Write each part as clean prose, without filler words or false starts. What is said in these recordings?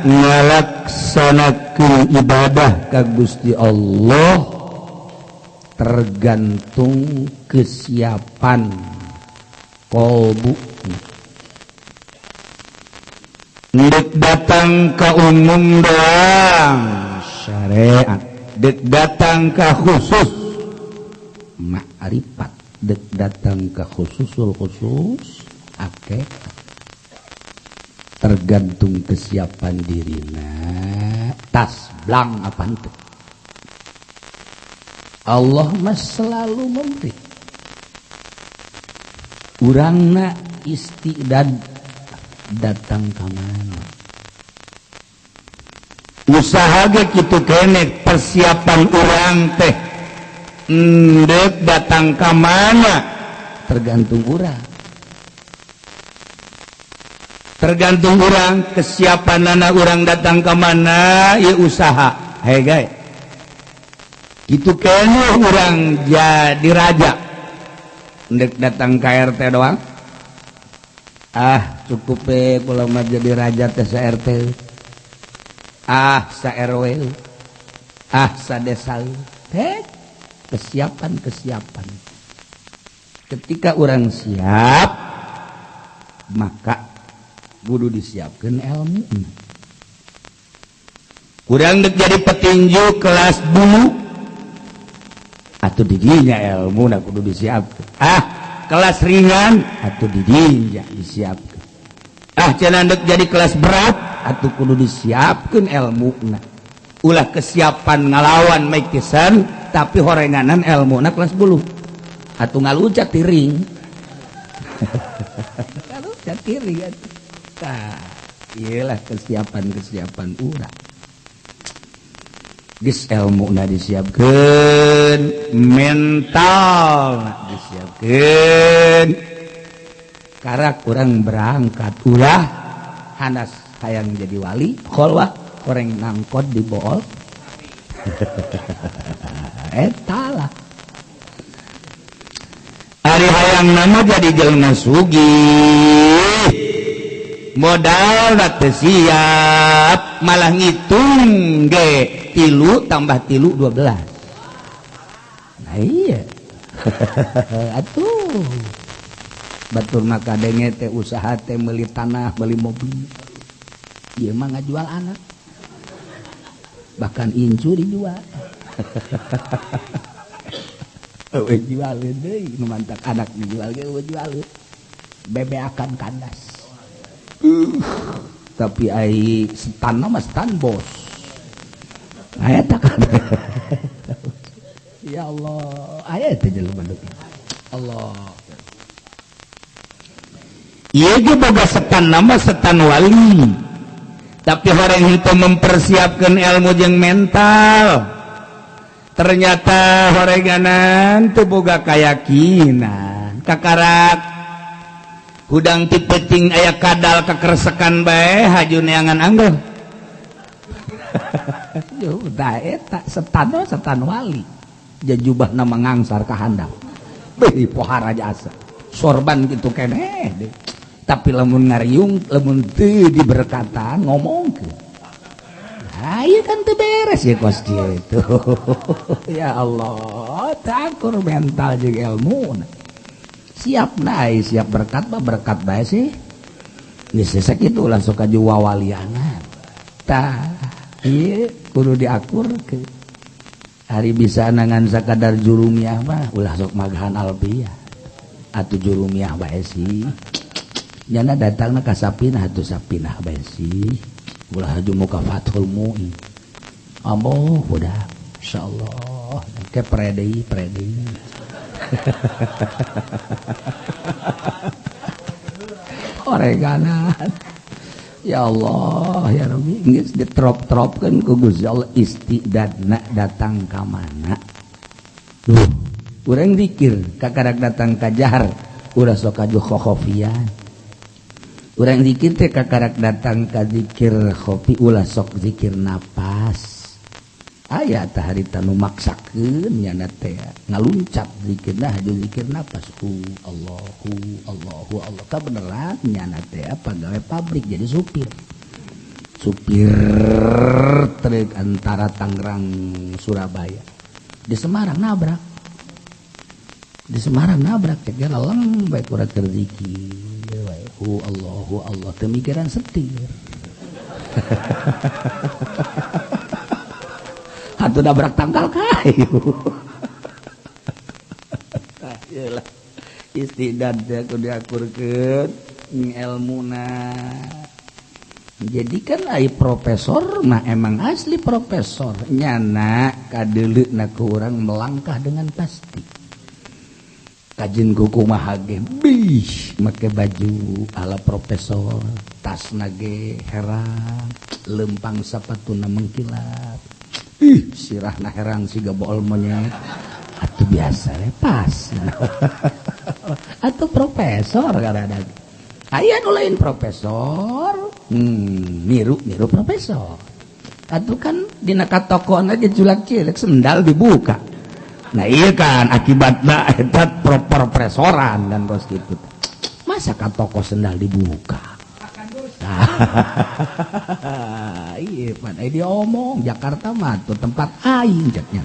ngalaksanakeun ibadah ka Gusti Allah tergantung kesiapan kolbu. Dek datang ka umum doang syariat, dek datang ka khusus ma'rifat, dek datang ka khususul khusus hakikat. Tergantung kesiapan dirina tas blang apa itu. Allah mas selalu memberi urangna istidad datang ke mana usaha ge kitu kene persiapan urang teh endek datang ke mana tergantung urang. Tergantung orang kesiapan anak orang datang ke mana ya usaha hege gitu kayaknya orang jadi raja ndek datang ke RT doang cukup kalau mah jadi raja teh sa RT sa RW sa desa kesiapan ketika orang siap maka kudu disiapkan ilmu. Kurang dek jadi petinju kelas dulu atau didinya ilmu nak kudu disiapkan. Kelas ringan atau didinya disiapkan. Cenah dek jadi kelas berat atau kudu disiapkan ilmu nak. Ulah kesiapan ngalawan maikisan tapi horenganan ilmu nak kelas 10 atau ngalucat tiring. Ngalucat tiring atuh. Iyalah kesiapan urang geus ilmu na disiapkeun mental disiapkeun karak urang berangkat ulah hanas hayang jadi wali kholwah koreng ngangkot di bool eta lah ari hayang nama jadi jelema sugih modal teu siap malah ngitung ge 3 tambah 3 12. Nah iya atuh batur maka denge teh usaha teh meuli tanah meuli mobil ieu mah ngajual anak bahkan incu dijual eueuh jualin deui nu mantak anak dijual ge eueuh jualin bebeakan kandas. Tapi ai stan mah stan bos. Aya tak ya Allah, aya teh jelema deui. Allah. Ieu ge boga stan nama stan wali. Tapi orang itu mempersiapkan ilmu jeung mental. Ternyata horenganan teu boga kayakinan. Kakarak hudang tipeting aya kadal kekersekan bae haju neangan anggel. Yo da eta setan wali. Jajubahna mangangsar ka handap. Beuh pohara jasa. Sorban kitu keneh deh. Tapi lamun ngariung lamun teu diberkatan ngomongkeun. Ieu kan teu beres ya kos dia itu. Ya Allah, takur mental jeung ilmu. Siap naik siap berkat mah berkat bae sih geus sakitu langsung ka wawalianan tah ieu kudu diakurkeun hari bisa nangan sakadar jurumiah mah ulah sok magahan alfiah atuh jurumiah bae sih nyana datangna ka sapinah atuh sapinah bae sih ulah haju muka fathul muin amboh budak insyaallah ke predei oreganan ya Allah ya Rabbi geus ditrop-tropkeun ku Gusti Allah istidadna datang ka mana urang zikir kakarak datang ka jahar urang sok aju khofian urang zikir teh kakarak datang ka zikir khofi ulah sok zikir napas aya tah harita nu maksakeun nyana teh ngaluncat zikirna haju zikir napas Allahu Allah ka beneran nyana teh pagawe pabrik jadi supir truk antara Tangerang Surabaya di Semarang nabrak cek laleng bae kurang keur zikir wae Allahu Allah teu mikiran setir atuh nabrak tangkal kayu iyalah istidad teh kudu diakurkeun ilmuna jadi kan ai profesor mah emang asli profesor nyana kadeuleuna ku urang melangkah dengan pasti kajin kuku mah ge bih make baju ala profesor tasna ge herang lempang sapatuna mengkilat sirahna herang siga bool monyet atuh biasa we pas atuh profesor kadang aya nu lain profesor niru profesor atuh kan dina ka tokona ge julak cilik sendal dibuka nah iya kan akibatna eta profesoran dan bos kitu masa ka toko sendal dibuka iya pada dia omong Jakarta mah tuh tempat aing ceknya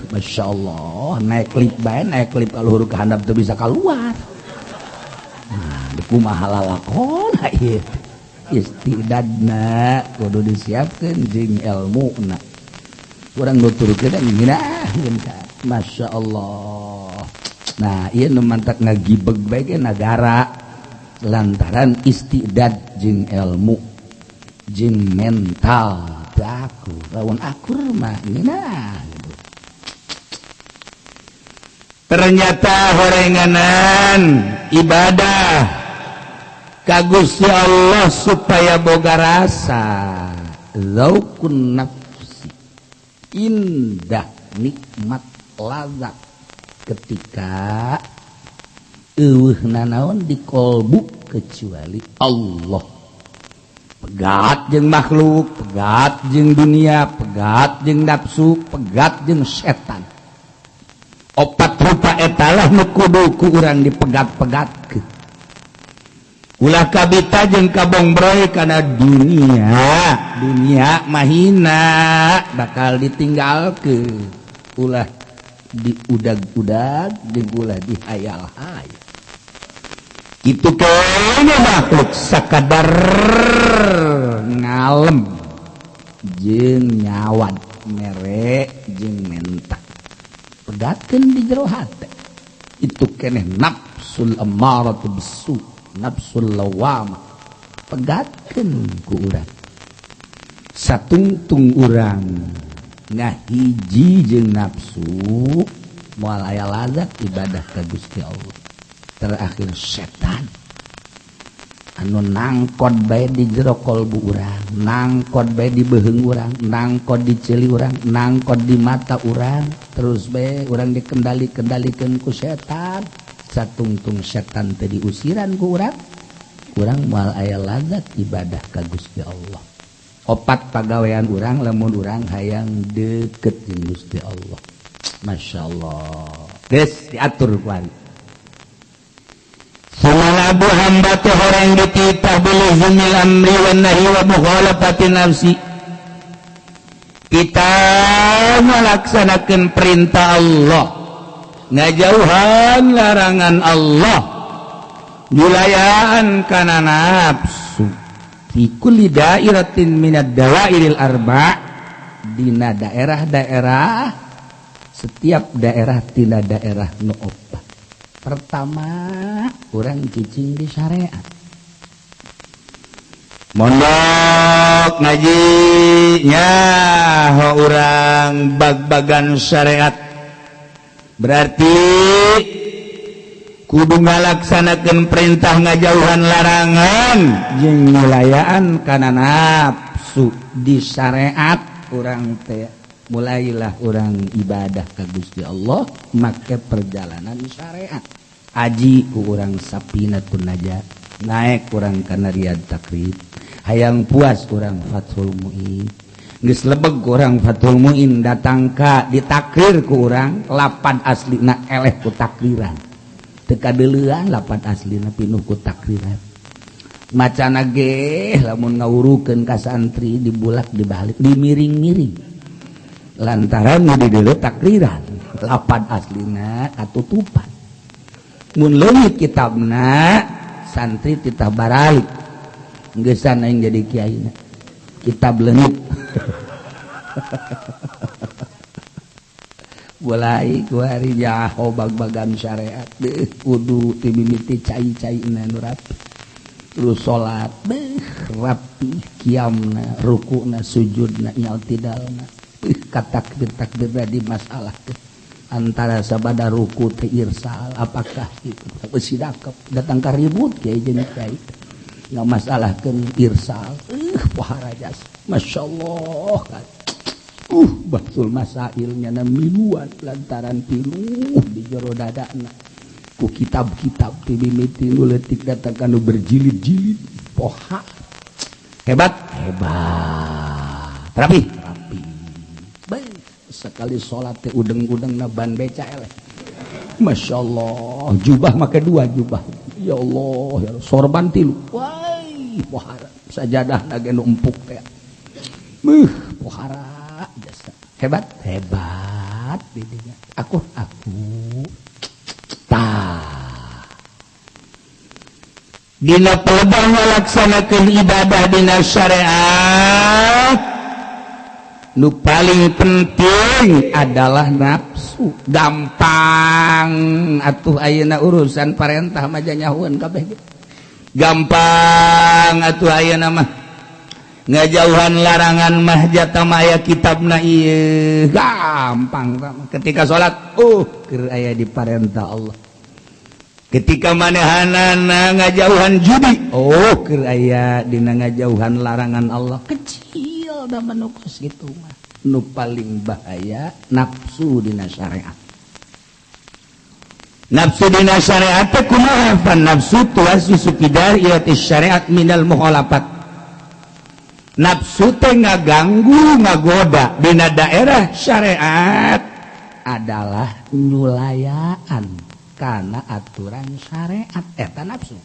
Masya Allah naik klip kalau ke handap tuh bisa keluar nah di kumaha lalakon iya istidadna kudu disiapkan jeung ilmuna urang nuturkeun ngina Masya Allah nah ieu nu mantak ngagibeg bae ge negara lantaran istidad jeung ilmu jeung mental aku lawan akur mah ngina ternyata horenganan ibadah ka Gusti Allah supaya boga rasa zaukun nafsi indah nikmat lazat ketika nanaon di kolbu kecuali Allah pegat jeung makhluk pegat jeung dunia pegat jeung nafsu pegat jeung setan opat rupa etalah nu kudu ku urang dipegat-pegatkeun ulah kabita jeung kabongbroy kana dunia mahina bakal ditinggalkeun ulah diudag-udag jeung ulah dihayal-hayal itu kayaknya makhluk sakadar ngalem jeung nyawad mere jeung mentak pegatkeun di jero hate itu keneh nafsul ammaratu bisu nafsul lawamah pegatkeun ku urang satungtung urang ngahiji jeung nafsu moal aya lazat ibadah ka Gusti Allah terakhir setan anu nangkod bae di jero kolbu urang nangkod bae di beheung urang nangkod di ceuli urang nangkod di mata urang terus bae urang dikendalikeun ku setan satungtung setan teh diusiran ku urang moal aya lazat ibadah ka Gusti Allah opat pagawean urang lamun urang hayang deukeut jeung Gusti Allah Masya Allah geus diatur ku ari Sumalabu hamba teh horeng dititah bilizmil amri wan nahi wa mukhalafati nafsi kita melaksanakeun perintah Allah ngajauhan larangan Allah wilayaan kana nafsu fi kulli dairatin minad dawairil arba' dina daerah-daerah setiap daerah tina daerah nu opat pertama urang cicing di syariat mondok ngaji nyaho urang bag-bagan syariat berarti kudu ngalaksanakeun perintah ngajauhan larangan jeung ngulayaan kana nafsu di syariat urang teh mulailah orang ibadah ka Gusti Allah make perjalanan syariat aji ku urang Sapinatun Najah naik urang kana Riyad Takrib hayang puas urang Fathul Mu'in geus lebeg kurang Fathul Muin datang ka ditakrir ku urang lapan aslina eleh ku takriran teu kadeulean lapan aslina pinuh ku takriran macana ge lamun ngawurukeun ka santri dibulak dibalik dimiring-miring lantaran nu di dieu takriran lapan aslina katutupan mun leungit kitabna santri titah baraik geus aing jadi kiaina kitab leungit mulai ku hari jaho bag-bagan syariat kudu timimiti cai-caina nu rapi terus salat rapi qiyamna rukuna sujudna i'tidalna takbir di masalah antara sabada ruku teh irsal apakah itu sidakep datang ka ribut kiai jeung kiai ngamasalahkeun irsal pohara jas masyaallah kan batul masailnya na miluan lantaran pinuh di jero dadana ku kitab-kitab ti mimiti nu leutik datang ka nu berjilid-jilid poha hebat rapi baik sekali salat teh udeng-udengna ban beca eleh masyaallah jubah make dua jubah ya Allah ya sorban tilu wai pohara sajadahna ge nu empuk teh pohara jasa hebat didinya aku dina pelebah ngalaksanakeun ibadah dina syariat nu paling penting adalah nafsu gampang atuh ayeuna urusan parentah mah nyahueun kabeh gampang atuh ayeuna mah ngajauhan larangan mah jata maya kitabna ieu gampang ketika salat keur aya di parentah Allah ketika manehanana ngajauhan judi keur aya dina ngajauhan larangan Allah kecil da manukos kitu mah nu paling bahaya nafsu dina syariat teh kumaha fan nafsu tuwaswisu fi dariyati syariat minal mukhalafat nafsu teh ngaganggu ngagoda dina daerah syariat adalah nyulayaan kana aturan syariat eta nafsu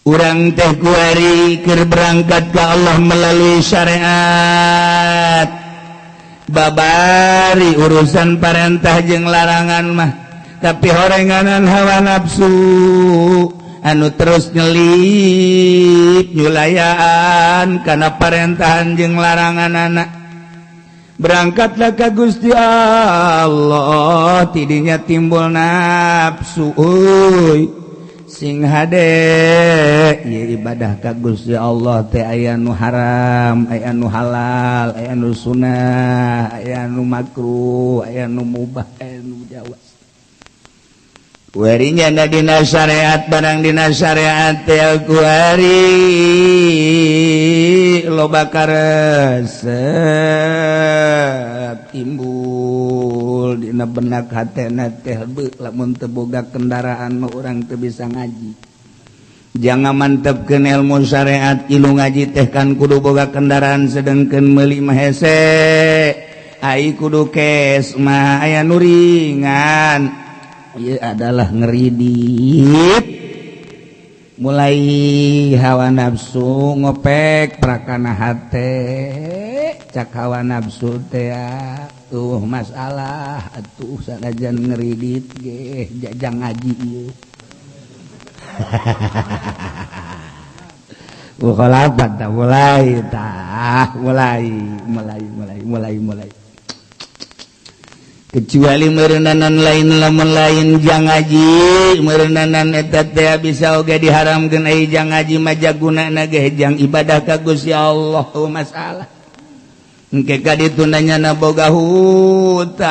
urang teh kuari keur berangkat ka Allah melalui syariat babari urusan parentah jeung larangan mah tapi horenganan hawa nafsu anu terus nyelip nyulayaan kana parentahan jeung larangan anak berangkatlah ka Gusti Allah tidinya timbul nafsu sing hade ieu ibadah ka Gusti Allah teh aya nu haram aya nu halal aya nu sunah aya nu makruh aya nu mubah aya nu jawaz warinya na dina syariat barang dina syariat teh kuari loba karesep timbul dina benak hatena teh lamun teu boga kendaraan mah urang teu bisa ngaji jangan mantepkeun ilmu syariat ilu ngaji teh kan kudu boga kendaraan sedengkeun meuli mah hese ai kudu kes mah aya nu ringan ieu adalah ngeridit mulai hawa nafsu ngopek prakana hate cak hawa nafsu teh masalah atuh sanajan ngeridit ge jajang ngaji ieu mukhalafat tah mulai kecuali meureunanan lain lamun lain jang ngaji meureunanan eta teh bisa oge diharamkeun ai jang ngaji mah jagunana ge jang ibadah ka Gusti Allah masalah engke ka ditu nanyana boga hutang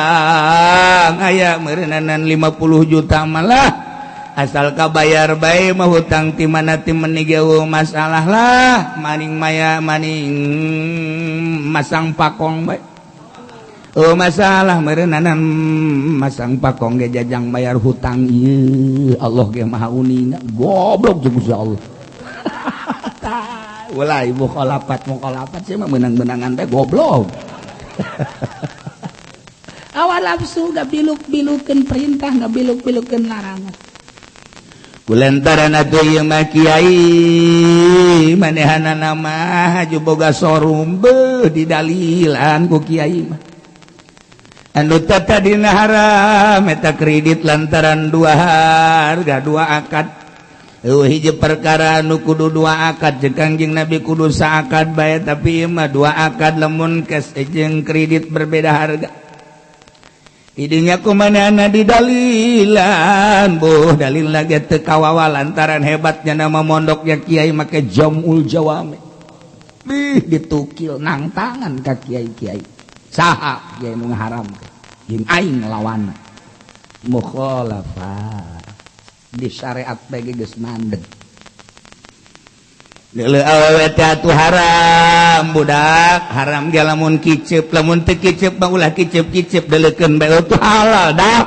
aya meureunanan 50 juta malah asal kabayar bae mah hutang ti mana ti meuni ge masalah lah maning maya maning masang pakong bae masalah meureunanan masang pakong ge jajang bayar hutang ieu Allah ge maha uninga goblok jeung Gusti Allah ulah ibu mukhalafat sih mah menang-menangan teh goblok. Awal nafsu gak biluk-bilukeun perintah, gak biluk-bilukeun larangan. Kulantaran atuh ieu mah kiai manehanana mah haju boga sorum beuh didalilan ku kiai mah. Anu tata dina haram eta kredit lantaran dua harga dua akad. Hiji perkara anu kudu dua akad jeung Kangjeng Nabi kudu saakad bae tapi ieu mah dua akad lamun kes jeung kredit berbeda harga. Idinya kumanana didalilan boh dalil lagi teu kawawa lantaran hebatnya nama mondoknya kiai make jamul jawame. Ditukil nang tangan ka kiai-kiai. Saha kiai nu haram jeung aing lawan mukhalafah di syariat bagi geus mandeg. Deuleu awewe teh atuh haram budak haram ge lamun kicep lamun teu kicep mah ulah kicep-kicep deuleukeun bae atuh halal dak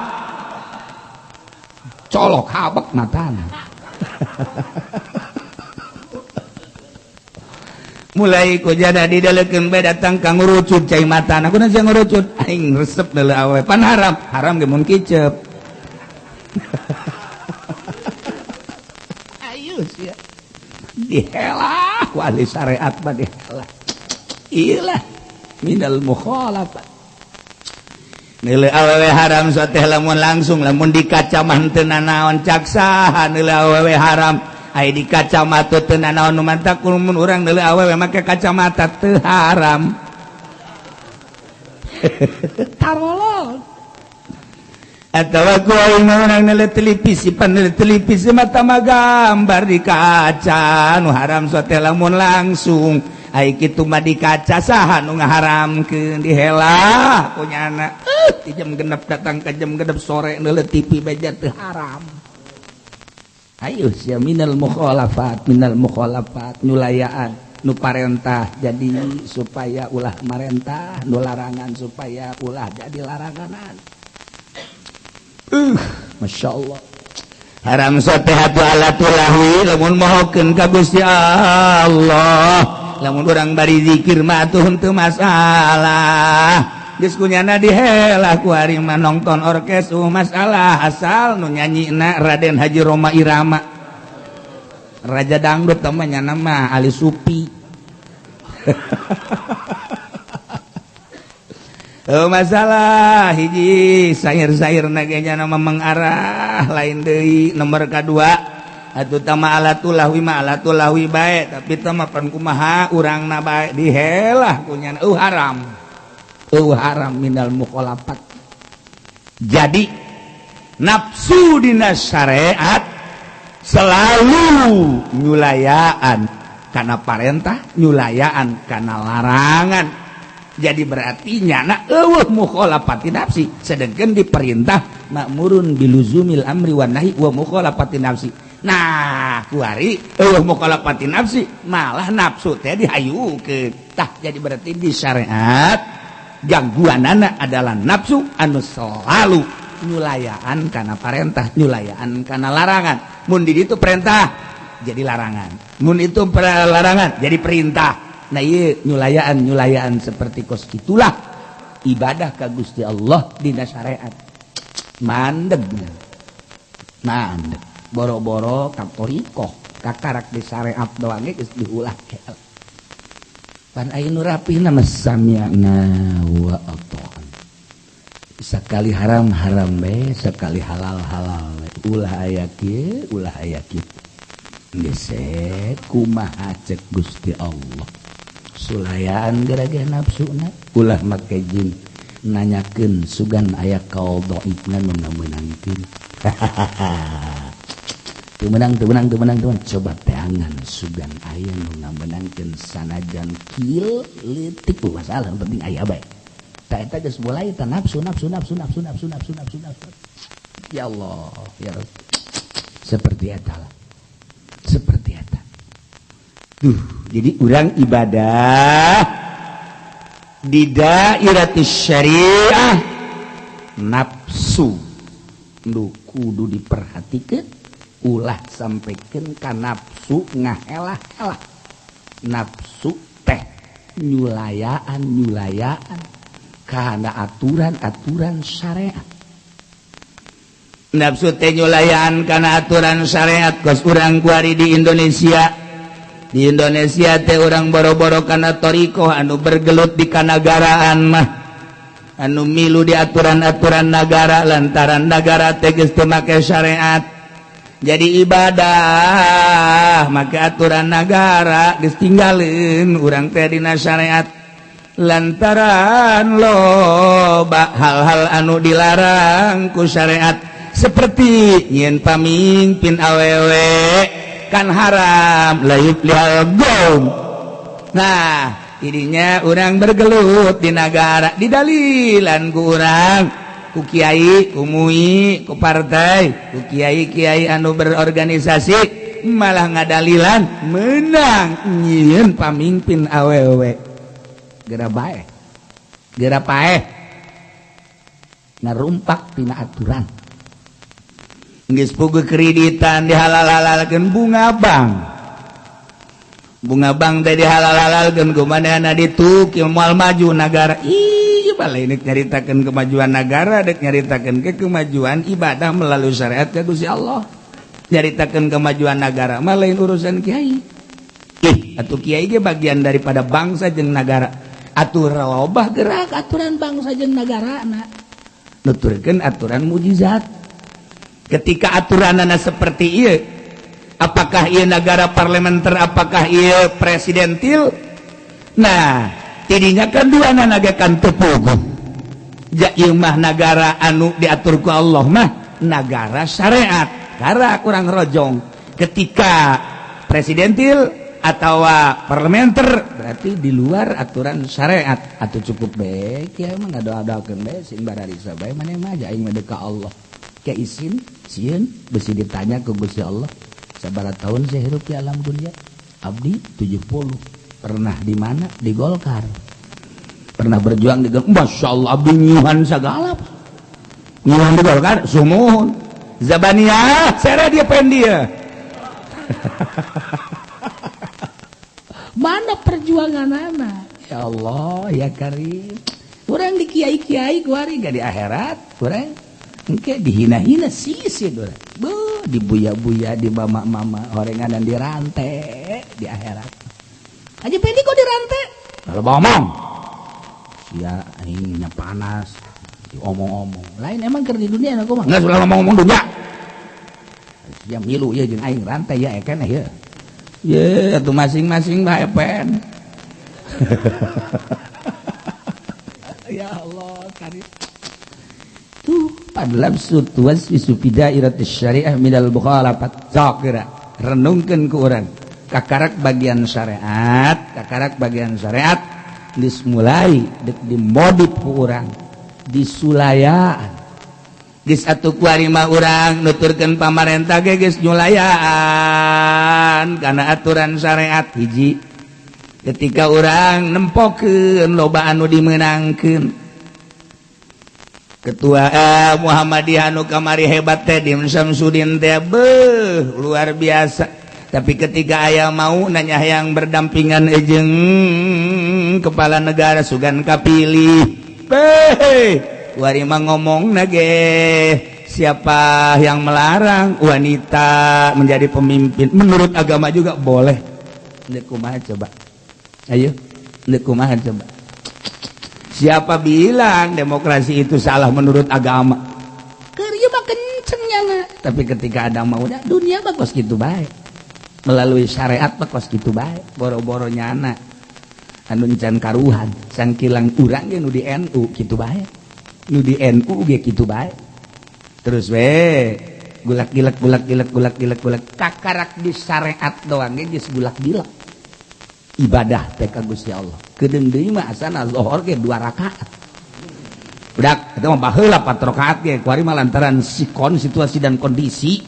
colok habek matana. Mulai ku jada dideuleukeun bae datang ka ngurucut cai matana kunaon sia ngurucut aing resep deuleu awewe pan haram ge mun kicep. Ayo sia dihelah wali syariat mah dihelah iyalah minal mukhalafat. Neuleuh awewe haram teh lamun langsung lamun di kaca mah teu nanaon cak saha neuleuh awewe haram aya di kacamata teu nanaon nu mantak mun urang neuleuh awewe make kacamata teu haram. Tarolol atawa ku aing urang neuleuh televisi pan neuleuh televisi mata mah gambar di kaca nu haram teh lamun langsung ai kitu mah di kaca saha nu ngaharamkeun dihelah punyana ti jam 6 datang ka jam 6 sore neuleuh TV beja teu haram. Ayo sia minal mukhalafat nyulayaan nu parentah jadi supaya ulah marentah nu larangan supaya ulah jadi laranganan. Masya Allah haram teh atuh alatul lahwi lamun mohokeun ka Gusti Allah lamun urang bari zikir mah atuh henteu masalah geus kunyana dihelah ku ari mah nongton orkes masalah asal nu nyanyina Raden Haji Roma Irama raja dangdut tamanya nama Ali Supi. Masalah hiji sair-sair nagenya nama mengarah lain deui nomor kadua atuh tama alatul lahwi bae tapi tama pan kumaha urangna bae dihelah kunyana haram minal mukhalafat. Jadi nafsu dina syariat selalu nyulayaan kana parentah nyulayaan kana larangan. Jadi berarti nyana eueuh mukhalafati nafsi sedengkeun diperintah ma'murun biluzumil amri wan nahi wa mukhalafati nafsi. Nah kuari eueuh mukhalafati nafsi malah nafsu teh dihayukeun. Tah jadi berarti di syariat gangguanana adalah nafsu anu selalu nyulayaan kana parentah nyulayaan kana larangan. Mun di ditu perintah jadi larangan. Mun itu larangan jadi perintah. Nah iya nyulayaan seperti kos itulah ibadah ka Gusti Allah dina syariat mandeg boro-boro ka torikoh kakarak di syariat doang geus diulah pan aya nu rapihna mah sami'na wa ata'na sakali haram bae sakali halal ulah aya kieu ulah aya kitu geus kumaha cek Gusti Allah sulayaan gara-gara nafsuna ulah make jin nanyakeun sugan aya qaudhaibna nu meunangkeun. Teu menang coba teangan sugan aya nu meunangkeun sanajan kieu leutik masalah penting aya bae. Ta eta geus mulai ta nafsu. Ya Allah ya Rabb. Seperti eta. Jadi orang ibadah di dairatus syariah nafsu nu kudu diperhatikeun ulah sampaikan ka nafsu ngahelah-helah nafsu teh nyulayaan karena aturan syariat. Nafsu teh nyulayaan karena aturan syariat. Kos urang kuari di Indonesia teh orang boro-boro kana toriko anu bergelut di kanagaraan mah anu milu di aturan-aturan negara lantaran negara teh geus teu make syariat. Jadi ibadah make aturan negara geus tinggalin urang teh dina syariat lantaran loba hal-hal anu dilarang ku syariat seperti nyen pamimpin awewe kan haram layuk lihal gom. Nah ininya orang bergelut di negara didalilan ku orang ku kiai ku mui ku partai ku kiai anu berorganisasi malah ngadalilan menang nyian pamimpin awewe gara bae gara paeh ngarumpak tina aturan. Geus puguh kreditan dihalal-halalkeun bunga bank teh dihalal-halalkeun kumanehna ditu kieu moal maju negara. Ih balik nek nyaritakeun kemajuan negara dek nyaritakeun ke kemajuan ibadah melalui syariat ya Gusti Allah. Nyaritakeun kemajuan negara mah lain urusan kiai. Atuh kiai ge bagian daripada bangsa jeung negara. Atuh robah gerak aturan bangsa jeung nagarana. Nuturkeun aturan mujizat. Ketika aturanana seperti ieu, apakah ieu negara parlementer, apakah ieu presidentil? Nah, tidinya kan dua nagakan tepuguh. Ja ieu mah negara anu diatur ku Allah mah negara syariat. Karena kurang rojong. Ketika presidentil atau parlementer berarti di luar aturan syariat. Atuh cukup baik ya mah ngado-adokeun bae sin bararisa bae maneh mah aing mah ka Allah. Kayak isin, sieun besi ditanya ke Gusti Allah, sabaraha tahun saya hirup di alam dunia? Abdi 70. Pernah di mana? Di Golkar. Pernah berjuang di Golkar. Masya Allah, abdi nyuhan segala. Nyuhan di Golkar, sumuhun. Zabaniyah, sera dia pendia. Mana perjuangan anak? Ya Allah, ya Karim. Orang di kiai-kiai kuari gak di akhirat, orang. Engke dihina-hina sisi dora. Dibuya-buya, di mama-mama, orengan dan dirantai di akhirat. Aja Pendi kok dirantai? Kalau ngomong. Sia anjingnya panas, diomong-omong. Lain emang keur di dunia aku mah. Enggak sudah ngomong-ngomong dunia. Sia milu ya jeung aing rantai ya eken ya. Ye, atuh masing-masing mah epen. Ya Allah, karim. Tuh padahal sutuas isupida iratis syariah minal bukhalafat zakira renungkeun ku urang kakarak bagian syariat geus mulai dek dimodif ku urang disulayaan geus atuh kuari mah urang nuturkeun pamarentah ge geus nyulayaan kana aturan syariat hiji ketika urang nempokeun loba anu dimeunangkeun Ketua Muhammadiyah anu kamari hebat teh Dim Samsudin teh luar biasa. Tapi ketika aya mau nanya yang berdampingan jeung kepala negara sugan kapilih. Wari mah ngomong nage siapa yang melarang wanita menjadi pemimpin menurut agama juga boleh. Ndek kumaha coba. Ayo, ndek kumaha coba. Siapa bilang demokrasi itu salah menurut agama? Kerja mah kencengnya nggak. Tapi ketika ada maunya, dunia mah kos gitu baik. Melalui syariat mah kos gitu baik. Boro-boro nyana, anu can karuhan, sangkilang urang ge nu di NU gitu baik. Nu di NU ge gitu baik. Terus gulak-gilek. Kakarak di syariat doang ge geus gulak-gilek. Ibadah teh ka Gusti Allah. Kedeung deui mah asana zuhur ge 2 rakaat. Budak eta mah baheula 4 rakaat ge kuari mah lantaran sikon situasi dan kondisi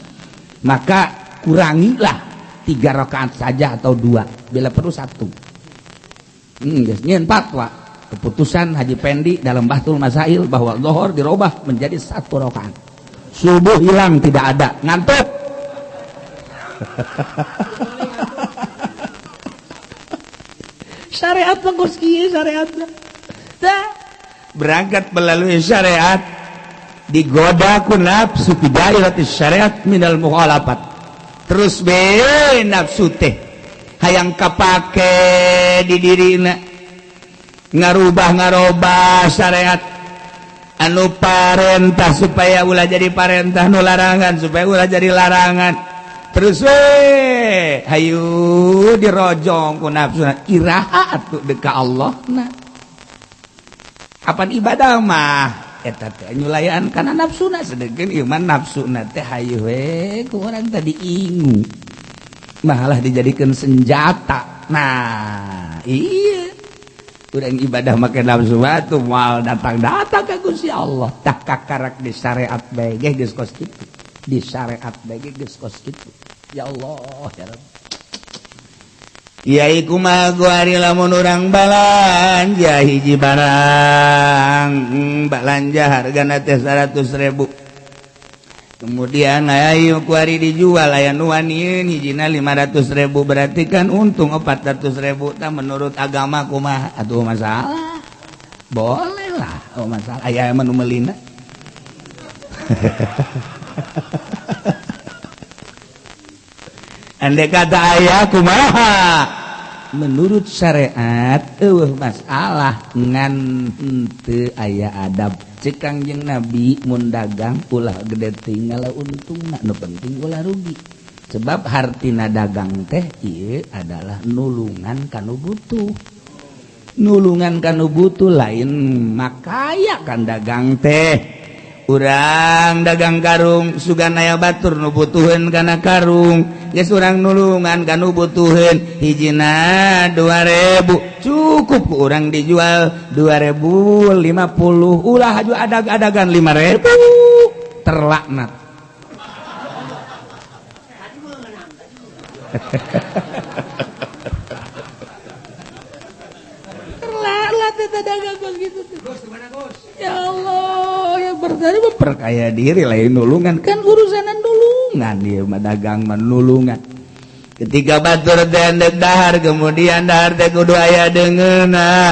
maka kurangilah 3 rakaat saja atau 2 bila perlu 1. Geus nyieun fatwa keputusan Haji Pendi dalam Bahtul Masail bahwa zuhur dirubah menjadi 1 rakaat. Subuh hilang tidak ada, ngantuk. syariat mah geus kieu syariatna. Tah berangkat melalui syariat digoda ku nafsu fi dairatis syariat minal mukhalafat. Terus nafsu teh hayang kapake di dirina ngarubah syariat anu parentah supaya ulah jadi parentah, nu larangan supaya ulah jadi larangan. Terus hayu dirojong ku nafsuna iraha atuh deka Allah. Nah apan ibadah mah eta teh nyulayan kana nafsuna, sedengkeun iman nafsuna teh hayu we ku urang tadi ingu malah dijadikeun senjata. Nah iya urang ibadah make nafsu batu moal datang-datang ka Gusti Allah. Tah kakarak di syariat bae ge geus kos kitu, di syariat bae ge geus kos kitu. Ya Allah ya Rabb. Yai kumaha guari lamun urang balanja hiji barang balanja hargana teh 100.000. Kemudian ayo kuari dijual aya nu wanieun hijina 500.000 berarti kan untung 400.000 tah menurut agama kumaha atuh masalah. Boleh lah, oh masalah aya mah nu meulina. Andai kata ayah kumaha menurut syariat masalah ngan henteu aya adab. Cek Kangjeng Nabi mun dagang ulah gede tinggal untungna, nu penting ulah rugi. Sebab hartina dagang teh ieu adalah nulungan kanu butuh. Nulungan kanu butuh lain makaya kan dagang teh. Urang dagang karung sugan aya batur nu butuheun kana karung, geus urang nulungan kanu butuheun hijina 2.000 cukup ku urang dijual 2.050 ulah haju adag-adagan 5.000 terlaknat. Terlaknat eta dagang kos gitu tuh. Ya Allah, ya bertani perkaya diri lain nulungan kan urusan nulungan dia mah dagang mah nulungan. Ketika batur teh dahar kemudian dahar teh kudu aya deungeuna.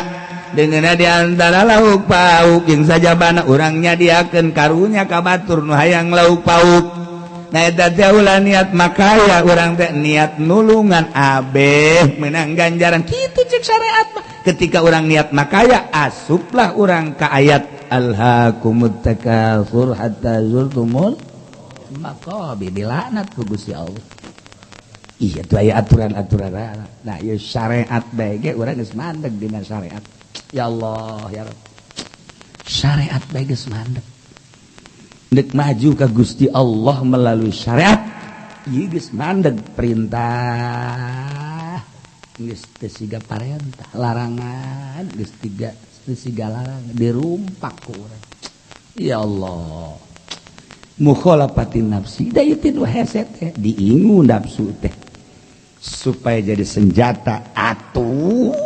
Deungeuna di antara lauk pauk jeung sajabana urang nyadiakeun karunya ka batur nu hayang lauk pauk. Nah eta teh ulah niat makaya urang teh niat nulungan abeh meunang ganjaran kitu cek syariat mah. Ketika orang niat makaya asuplah orang ka ayat alhaakumut takatsur hatta zurtumul maqabir dilaknat ku Gusti Allah. Iya tuh aya aturan-aturan. Nah ieu syariat bae ge urang geus mandeg dina syariat. Ya Allah ya Rabb. Syariat bae geus mandeg. Nek maju ka Gusti Allah melalui syariat ieu geus mandeg perintah geus teu siga parentah, larangan geus teu siga larangan, dirumpak ku urang. Ya Allah. Mukhalafatin nafsi, da ieu teh nu hese teh diingu nafsu teh supaya jadi senjata atuh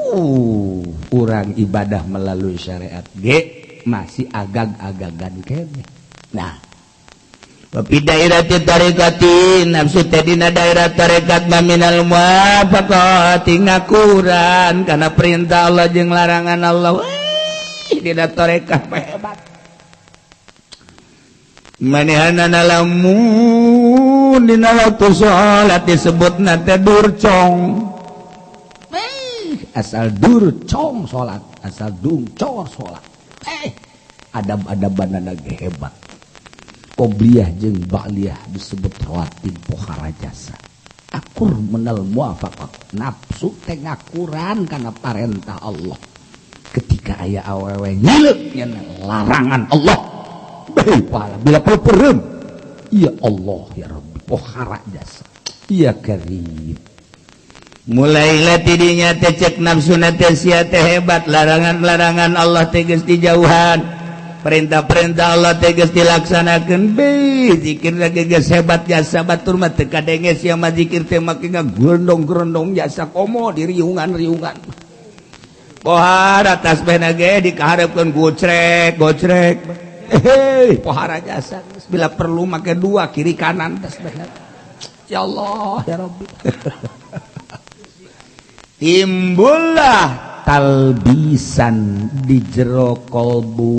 urang ibadah melalui syariat ge masih agag-agagan kene. Nah, Wafi dairati tarikatin nafsu teh dina daerah tarekat maminal muwafaqati ngakuran karena perintah Allah jeung larangan Allah. Dina tarekat hebat. Manehana lamun dina waktu salat disebutna teh durcong. Asal durcong salat, asal dungcor salat. Adab-adabanana ge hebat. Qobliyah jeung ba'liyah disebut rawatib pohara jasa. Akur menal muwafaqah nafsu teh ngakuran kana parentah Allah. Ketika aya awewe nyileuk nya larangan Allah. Bae pahala bila peureum. Ya Allah ya Rabbi pohara jasa. Ya Karim. Mulai latidinya teh cek nafsuna teh sia teh hebat, larangan-larangan Allah teh geus dijauhan. Perintah-perintah Allah tegas dilaksanakan be zikir lagi geus hebat jasa batur mah teu kadenge sia mah zikir teh make ngagrondong-grondong jasa komo di riungan-riungan. Pohara tasbihna ge dikaharepkeun gocrek. Pohara jasa bila perlu make dua kiri kanan tasbihna. Ya Allah ya Rabbi. Timbullah talbisan di jero kolbu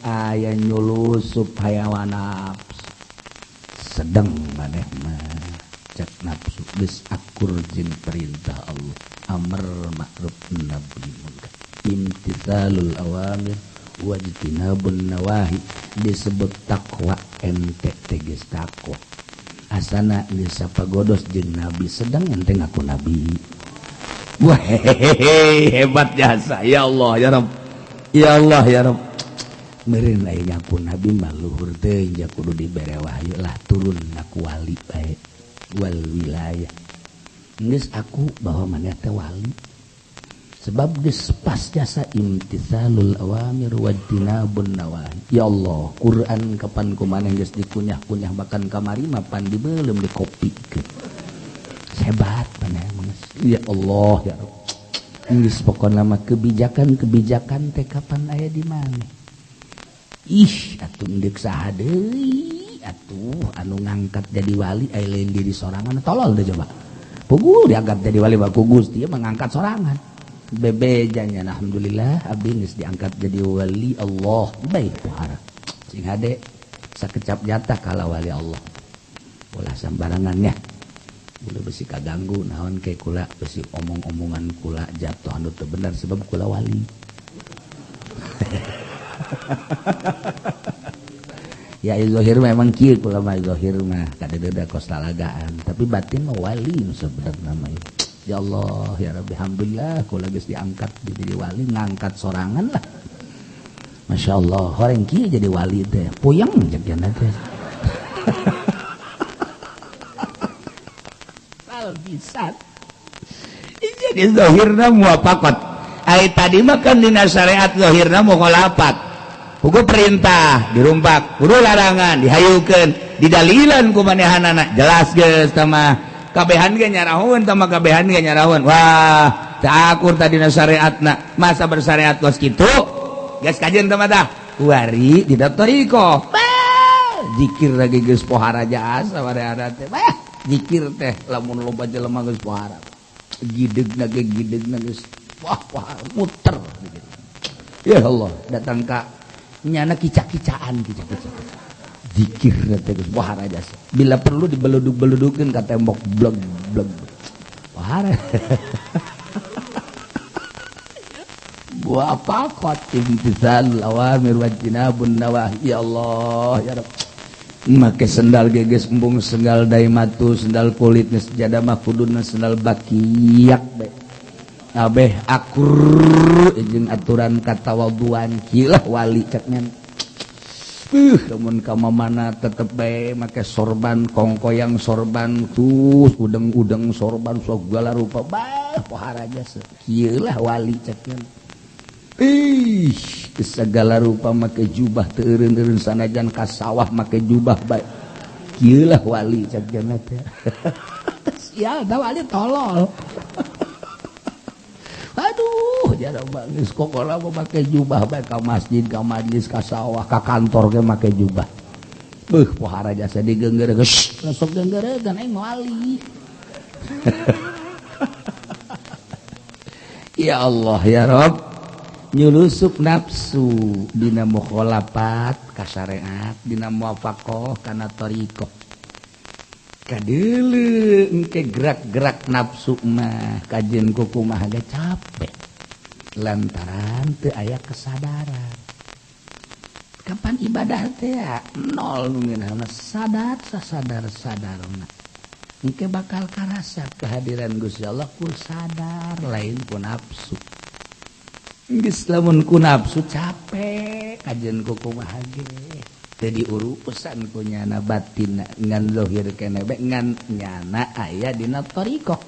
aya nyulusup hayawan nafsu sedang maneh mah cek nafsu geus akur jeung perintah Allah amr ma'ruf nahi munkar imtithalul awamir wajtinabun nawahi disebut takwa ente teges takwa asana geus sapagodos jeung nabi sedang ente ngaku nabi. Wah hebat jasa ya Allah ya Rabb ya Allah ya Rabb meureun aya ngaku nabi mah luhur teuing ja kudu dibere wahyu lah turun ngaku wali bae wal wilayah geus aku bahwa maneh teh wali sebab geus pas jasa imtithalul awamir wajtinabun nawahi. Ya Allah Quran kapan kumaneh geus dikunyah-kunyah bahkan kamari mah pan dibeulem dikopikeun hebat maneh ya Allah ya Rabb geus pokona mah kebijakan teh kapan aya di mana ih atuh deuk saha deui atuh anu ngangkat jadi wali aya lain diri sorangan tolol deh coba pugu diangkat jadi wali baku Gusti mengangkat sorangan bebejanya alhamdulillah abdi geus diangkat jadi wali Allah baik pohara sing hade sakecap jatah kala wali Allah ulah sambarangannya ulah besi kaganggu naon ke kula besi omong-omongan kula jatuh anu teu bener sebab kula wali ya zahir memang kieu kula mah zahir mah kadeuda kos talagaan tapi batin mah wali nu sebenarna mah ya Allah ya Rabbi alhamdulillah kula geus diangkat jadi wali ngangkat sorangan lah Masya Allah horeng kieu jadi wali teh puyeng jeung jana teh bisa jadi zahirna muwafaqat ai tadi mah kan dina syariat zahirna mukhalapat hukum perintah dirumpak kudu larangan dihayukeun didalilan ku manehanana jelas geus tama kabehan ge nyarahun tama kabehan ge nyarahun wah teu akur tadi dina syariatna masa bersyariat geus kitu geus kajeun tama tah kuari di datoriko zikir lagi geus pohara jasa wareh teh zikir teh lamun loba jelema geus pohara gidegna geus wah muter gitu. Ya Allah datang ka nyana kicak-kicaan zikir teh geus pohara jasa bila perlu dibeluduk-beludukeun ka tembok blog pohara gua apa qatimtizal awamir wajtinabun nawahi ya Allah ya Rabb make sendal geges embung sendal daimatu sendal kulit sejadah mah kuduna sendal bakiyak be abeh akur jeung aturan katawaduan kilah wali ceknya lamun ka mamana tetep bae make sorban kongkoyang sorban terus udeng-udeng sorban segala rupa bah pohara jasa kieu lah wali ceknya segala rupa make jubah teu eureun-eureun sanajan ka sawah make jubah bae kieu lah wali cek jana teh sia da wali tolol aduh jarang geus kokola make jubah bae ka masjid ka majlis ka sawah ka kantor ge make jubah pohara jasa digeunggeureukeun sok geunggeureukeun aing wali ya Allah ya Rabb nyulusup nafsu dina mukhalafat ka syariat dina muwafaqah kana thariqah kadeuleu engke gerak-gerak nafsu mah kajeun kumaha ge capek lantaran teu aya kesadaran kapan ibadah teh nol ngeunana sadar-sadarna engke bakal karasa kehadiran Gusti Allah ku sadar lain ku nafsu geus lamun ku nafsu capek kajeun kumaha ge teu diurusan ku nyana batin ngan zahir keneh be ngan nyana aya dina thariqah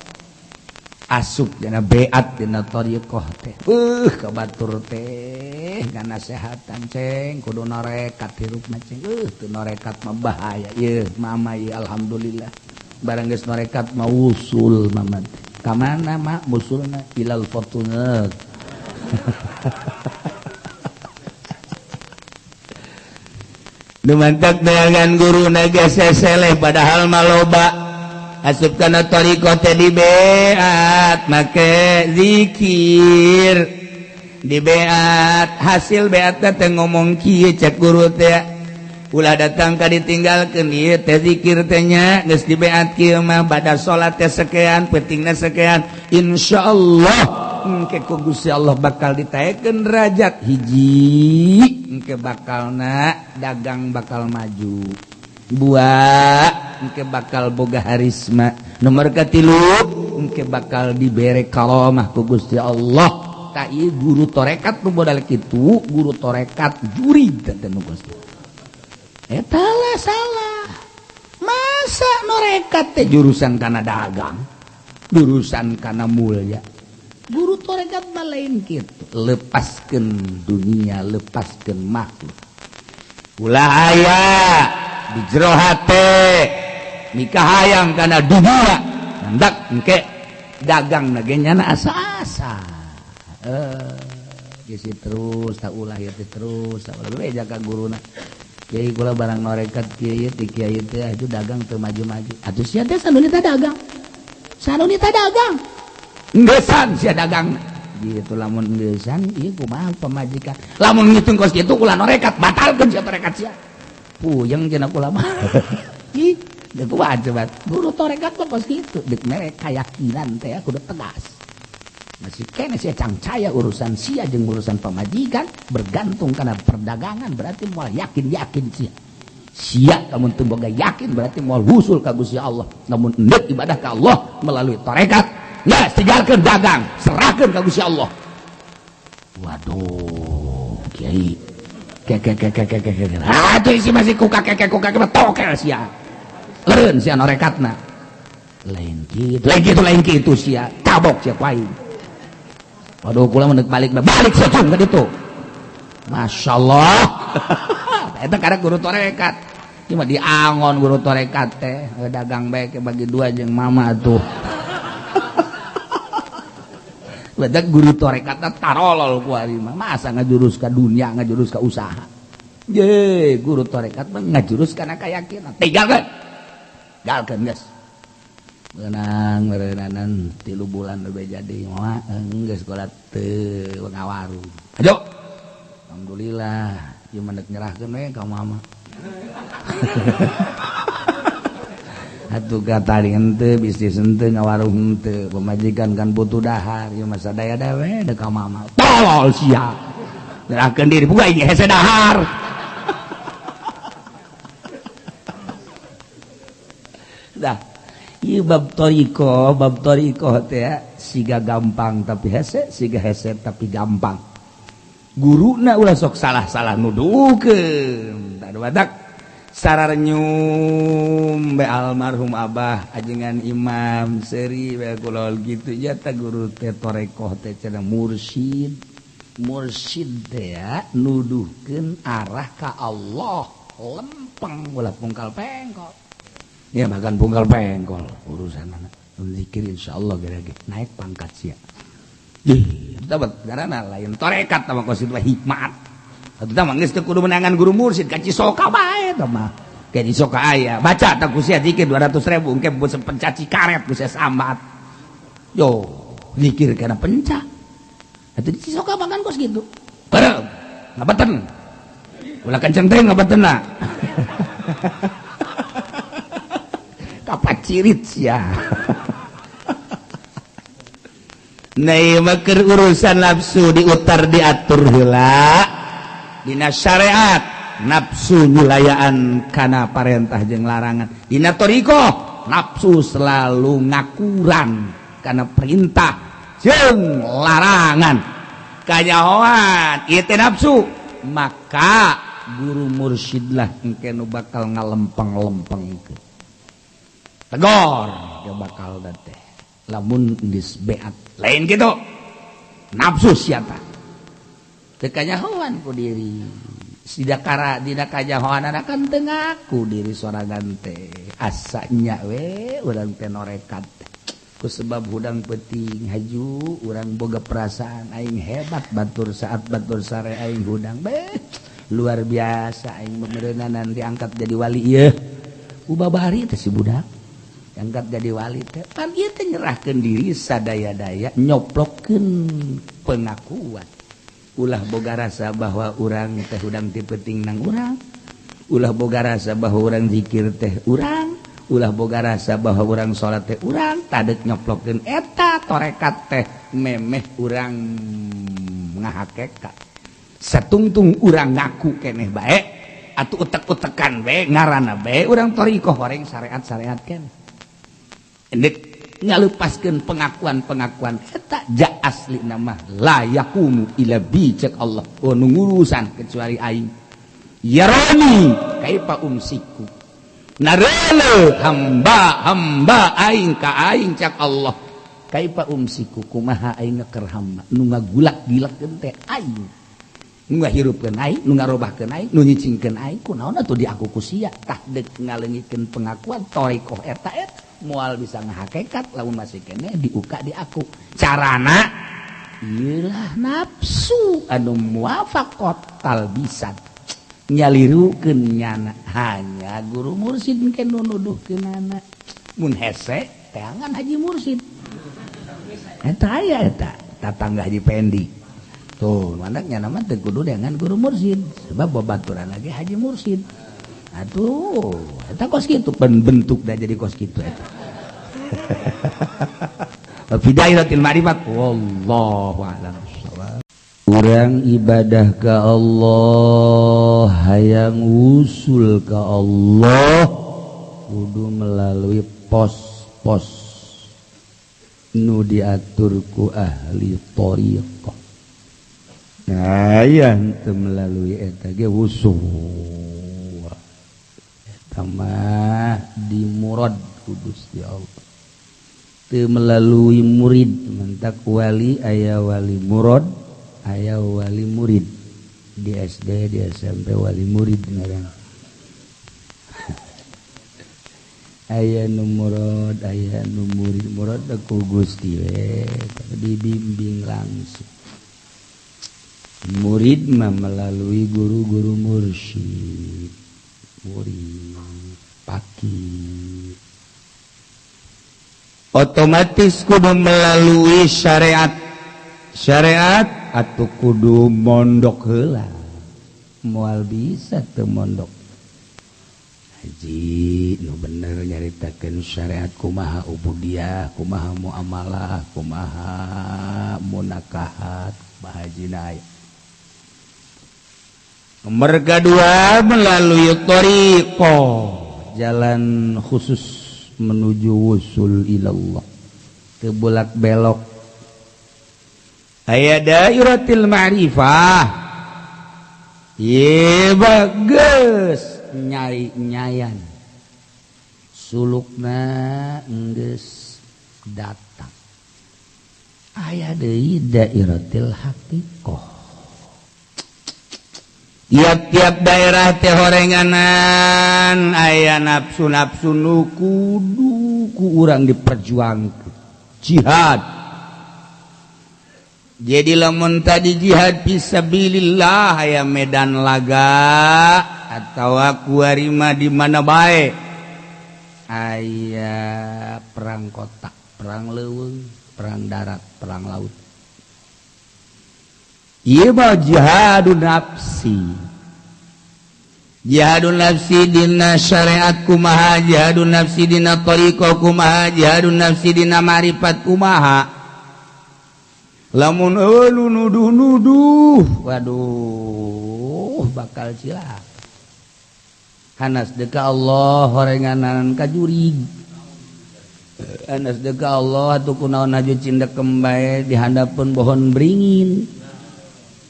asup dina beat dina thariqah teh kabatur teh nganasehatan ceng kudu narekat hirupna ceng teu narekat mah bahaya ieu mama ieu alhamdulillah barang geus narekat mah usul mama ka mana mah usulna ilal fortunat Dumantak dengan guru naga seseleh padahal maloba asup kana thariqah teh di beat make zikir di beat hasil beat teh ngomong kieu cek guru teh ulah datang ka ditinggalkeun ieu teh zikir teh nya geus di beat kieu mah bada salat teh sekean pentingna sekean insyaallah engke ku Gusti Allah bakal ditaekeun derajat hiji engke bakalna dagang bakal maju dua engke bakal boga harisma nomor katilu engke bakal dibere karomah ku Gusti Allah ta ieu guru torekat nu modal kitu guru torekat jurid teh nu Gusti eta lah salah masa norekat teh jurusan kana dagang jurusan kana mulya guru torekat mah lain kitu lepaskeun dunia lepaskeun makhluk ulah aya di jero hate nikah hayang kana dunia hendak engke dagang na ge nyana asa-asa geus terus tak ulah ieu teh terus tak ulah beja ka guruna kiai kula barang norekat kiai ti kiai teh atuh dagang teu maju-maju atuh sia teh sanunita dagang ngeusan sia dagang gitu lamun ngeusan ieu kumaha pamajikan lamun ngitung kos kitu ulah norekat batalkeun sia torekat sia puyeng cenah kula mah ih geus kumaha coba guru torekat mah kos kitu deuk mere keyakinan teh kudu tegas masih kene sia cangcaya urusan sia jeung urusan pamajikan bergantung kana perdagangan berarti moal yakin sia sia lamun teu boga yakin berarti moal husul ka Gusti Allah namun hendak ibadah ka Allah melalui torekat ya, tinggalkan dagang, serahkan ke Gusti Allah. Waduh, kiai. Atuh isi masih kuka tokel sia. Leureun sia norekatna. Lain kitu sia, tabok sia ku aing. Waduh, kula mun balik sia cung ka ditu. Masyaallah. Eta karek guru torekat. Cuma diangon guru torekat teh, dagang bae ke bagi dua jeung mama tuh. Badak guru torekatna tarolol ku ari mah masa ngajurus ka dunia ngajurus ka usaha ye guru torekat mah ngajurus kana keyakinan tinggalkeun geus beunang meureunanan 3 bulan lebih jadi moal geus sekolah teu ngawarung ajo alhamdulillah ieu mah deuk nyerahkeun we ka mama atuh kata henteu bisnis henteu ngawarung henteu pemajikan kan butuh dahar ieu mah sadaya we da ka mama tolol sia nyerahkeun diri buka ieu hese dahar dah ieu bab thariqah teh siga gampang tapi hese siga hese tapi gampang guruna ulah sok salah-salah nuduhkeun tah badak sararenyum be almarhum abah ajengan imam seri be kulol gitu ya ta guru teh torekoh teh cenah mursyid teh ya nuduhkeun arah ka Allah lempeng ulah pungkal pengkol ya makan pungkal pengkol urusanna zikir insyaallah gerege naik pangkat sia ih dapat garana lain torekat mah kos itu hikmat atuh tah mah geus teu kudu menangan guru mursyid ka Cisoka bae tah mah ka Cisoka aya baca tah ku sia zikir 200.000 engke beuseum pencaci karet ku sia sambat yo zikir kana penca atuh di Cisoka makan kos gitu bareng ngabeten ulah kenceng teh ngabetenna kapacirit sia nah ieu mah keur urusan nafsu diutar diatur heula dina syariat nafsu nyulayaan kana parentah jeung larangan dina thariqah nafsu selalu ngakuran kana perintah jeung larangan kanyahoan ieu teh nafsu maka guru mursyidlah engke nu bakal ngalempeng-lempengkeun tegor ya bakal teh lamun geus beat lain kitu nafsu sia tah teu kanyahoan ku diri sidakara dina kanyahoanana kan teu ngaku diri sorangan teh asanya we urang teh norekat ku sebab hudang penting haju urang boga perasaan aing hebat batur saat batur sare aing hudang luar biasa aing meureunanan diangkat jadi wali ieu ubabari teh si budak angkat jadi wali teh pan ieu teh nyerahkeun diri sadaya-daya nyoplokeun pengakuan ulah boga rasa bahwa urang teh hudang ti penting nang urang ulah boga rasa bahwa urang zikir teh urang ulah boga rasa bahwa urang salat teh urang tadek nyoplokeun eta torekat teh memeh urang ngahakekat satungtung urang ngaku keneh bae atuh utek-utekan bae ngaranna bae urang thariqah horeng syariat-syariat keneh endek ngalepaskeun pengakuan-pengakuan eta ja asli nama la yakumu ila bi cek Allah nu ngurusan kecuali aing yarani kaifa umsiku narele hamba aing ka aing cek Allah kaifa umsiku kumaha aing keur hamba nu ngagulak-gilakkeun teh aing nu ngahirupkeun aing nu ngarobahkeun aing nu nyicingkeun aing kunaon atuh di aku ku sia tah deuk ngaleungikeun pengakuan thariqah eta moal bisa ngahakekat lamun masih kene diuka di aku carana ieulah nafsu anu muwafaqat talbisan nyalirukeun nyana hanya guru mursyid engke nu nuduhkeunana mun hese teangan haji mursyid eta aya eta tatangga Haji Pendi tuh manaknya nama teu kudu dengan guru mursyid sebab babaturan lagi haji mursyid aduh eta kos kitu bentuk dah jadi kos kitu eta Bidayahul Ma'rifat wallahu a'lam bissawab. Urang ibadah ka Allah hayang usul ka Allah kudu melalui pos-pos nu diatur ku ahli thariqah. Nah aya teu melalui eta ge usul mah di murad kudus di Allah teu melalui murid mentak wali aya wali murad aya wali murid di SD di SMP wali murid ngaran aya nu murad aya nu murid murad ku Gusti we dibimbing langsung murid mah melalui guru-guru mursyid murid paki otomatis kudu melalui syariat atau kudu mondok heula moal bisa teu mondok haji nu bener nyaritakeun syariat kumaha ubudiyah kumaha muamalah kumaha munakahat bahajina nomor kedua melalui thariqah jalan khusus menuju wusul ilallah teu bolak belok aya dairatil ma'rifah ye bagus nyai-nyayan sulukna geus datang aya deui dairatil haqiqah tiap-tiap daerah teh horenganan aya nafsu-nafsu nu kudu ku urang diperjuangkeun jihad jadi lamun tadi jihad fisabilillah aya medan laga atau aku harima di mana bae aya perang kota perang leuweung perang darat perang laut ieu mah jihadun nafsi dina syariat kumaha jihadun nafsi dina thariqah kumaha jihadun nafsi dina ma'rifat kumaha lamun lu nuduh waduh bakal cilaka hanas deka Allah horenganan kajurig hanas deka Allah atuh kunaon aju cindak kembae di handapeun pohon beringin.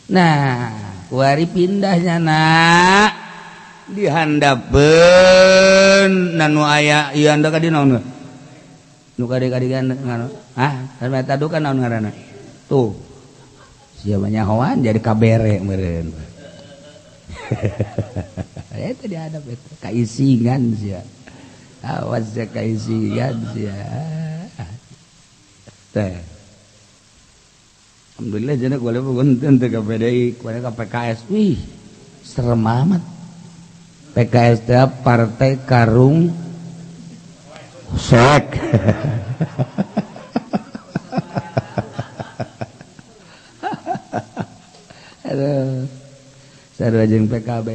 Nah, kuari pindahnya nak dihandapeun nanu aya ieu anda ka dina naon nu kade-kadegan ngano kan eta duka naon ngaranna tuh sia banyahoan jadi kabere meureun eta dihadap eta kaisingan sia awas sia kaisingan sia teh alhamdulillah jana kuala punten teu ka PDI kuala ka PKS wih serem amat PKS teh partai karung Sek. Aduh. Sarua jeung PKB.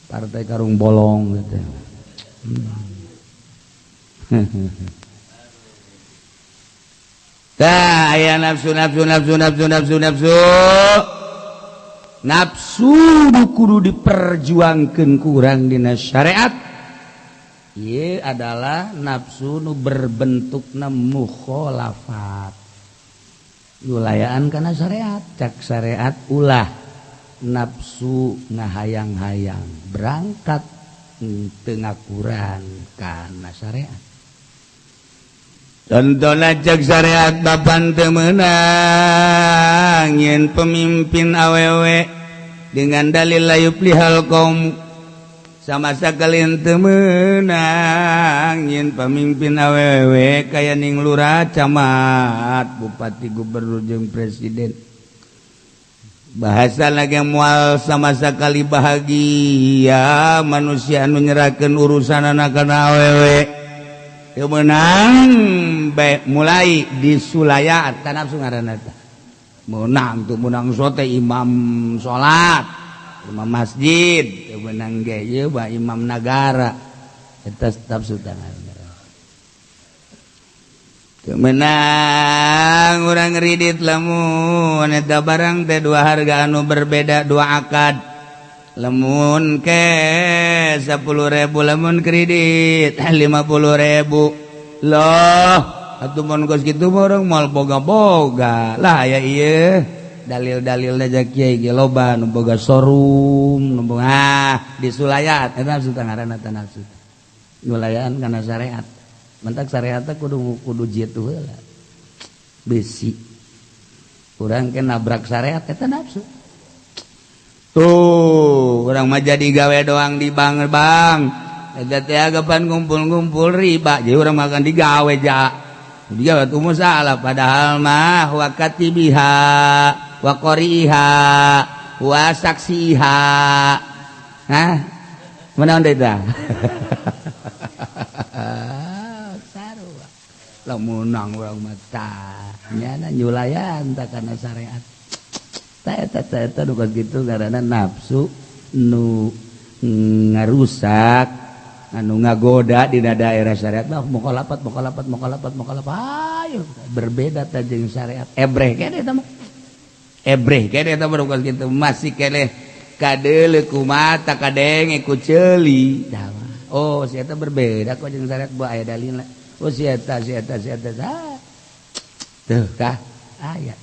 Partai karung bolong gitu. Tah aya nafsu kudu diperjuangkeun kurang dina syariat. Ieu adalah nafsu nu berbentukna mukhalafat. Yulayaan kana syariat, cak syariat ulah nafsu ngahayang-hayang berangkat teu ngakuran kana syariat. Contohna cek syariat bapan teu meunang yen pemimpin awewe dengan dalil layub lihal kaum sama sakalian teu meunang yen pemimpin awewe kaya ning lurah camat bupati gubernur jeung presiden bahasa lagi moal sama sakali bahagia manusia anu nyerahkeun urusanana kana awewe teu meunang mulai disulayaan kana nafsu ngaranna teh meunang teu meunang sote imam salat imam masjid teu meunang ge ieu mah imam nagara eta nafsu teh teu meunang urang ridit lamun eta barang teh dua harga anu berbeda dua akad lamun ke 10.000 lamun kredit 50.000 loh atuh mun geus kitu mah urang moal boga-boga lah aya ieu dalil-dalilna jak kiai ge loba nu boga showroom nu boga disulayat eta nafsu ngaranna teh nafsu nulayaan kana syariat mentak syariat teh kudu jitu heula besi urang ke nabrak syariat eta nafsu. Tuh, orang mah jadi gawe doang di bang. Eta teh agapan ngumpul-ngumpul riba, jadi orang makan digawe ja. Dia tuh salah padahal mah wa katibiha, wa qoriha, wa saksiha. Hah? Mana deui tah? Sarua. Lamun urang mah tah nyana nyulayan tah kana syariat. Eta nu kitu karena nafsu nu ngarusak anu ngagoda dina daerah syariat mah mukhalafat ayo berbeda teh jeung syariat ebreh kene eta mah nu kitu masih keneh kadeuleu kumaha tak kadenge ku ceuli oh si eta berbeda kok jeung syariat bu aya dalilna oh si eta tuh kah aya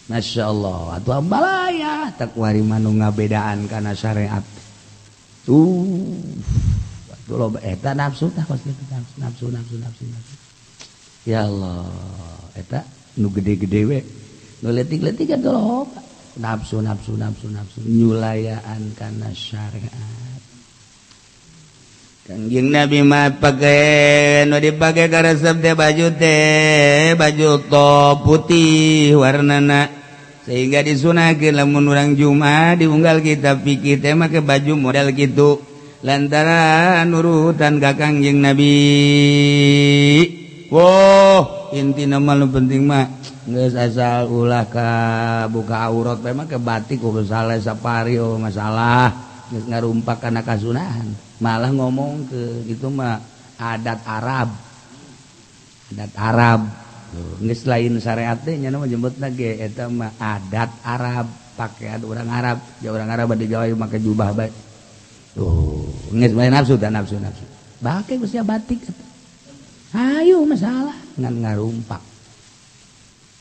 Masya Allah, atuh ambalaya tak wari manu ngabedaan kana syariat. Atuh loba eta nafsu tah kos kitu nafsu. Ya Allah, eta nu gede-gede we. Nu leutik-leutik atuh loba. Nafsu nyulayaan kana syariat. Kangjeng Nabi mah pake nu dipake ka resep teh baju top putih warnana sehingga disunahkeun lamun urang Jumat diunggal kitab fikih teh make baju model kitu lantaran nurutan ka Kangjeng Nabi. Woh, intina mah nu penting mah geus asal ulah ka buka aurat teh mah ke batik ku salah sapari masalah geus ngarumpak kana kasunahan. Malah ngomong ke gitu mah adat Arab geus lain syariat teh nya mah jemputna ge eta mah adat Arab pakaian orang Arab ya orang Arab di Jawa make jubah bae geus main nafsu bake geus batik ayo masalah ngan ngarumpak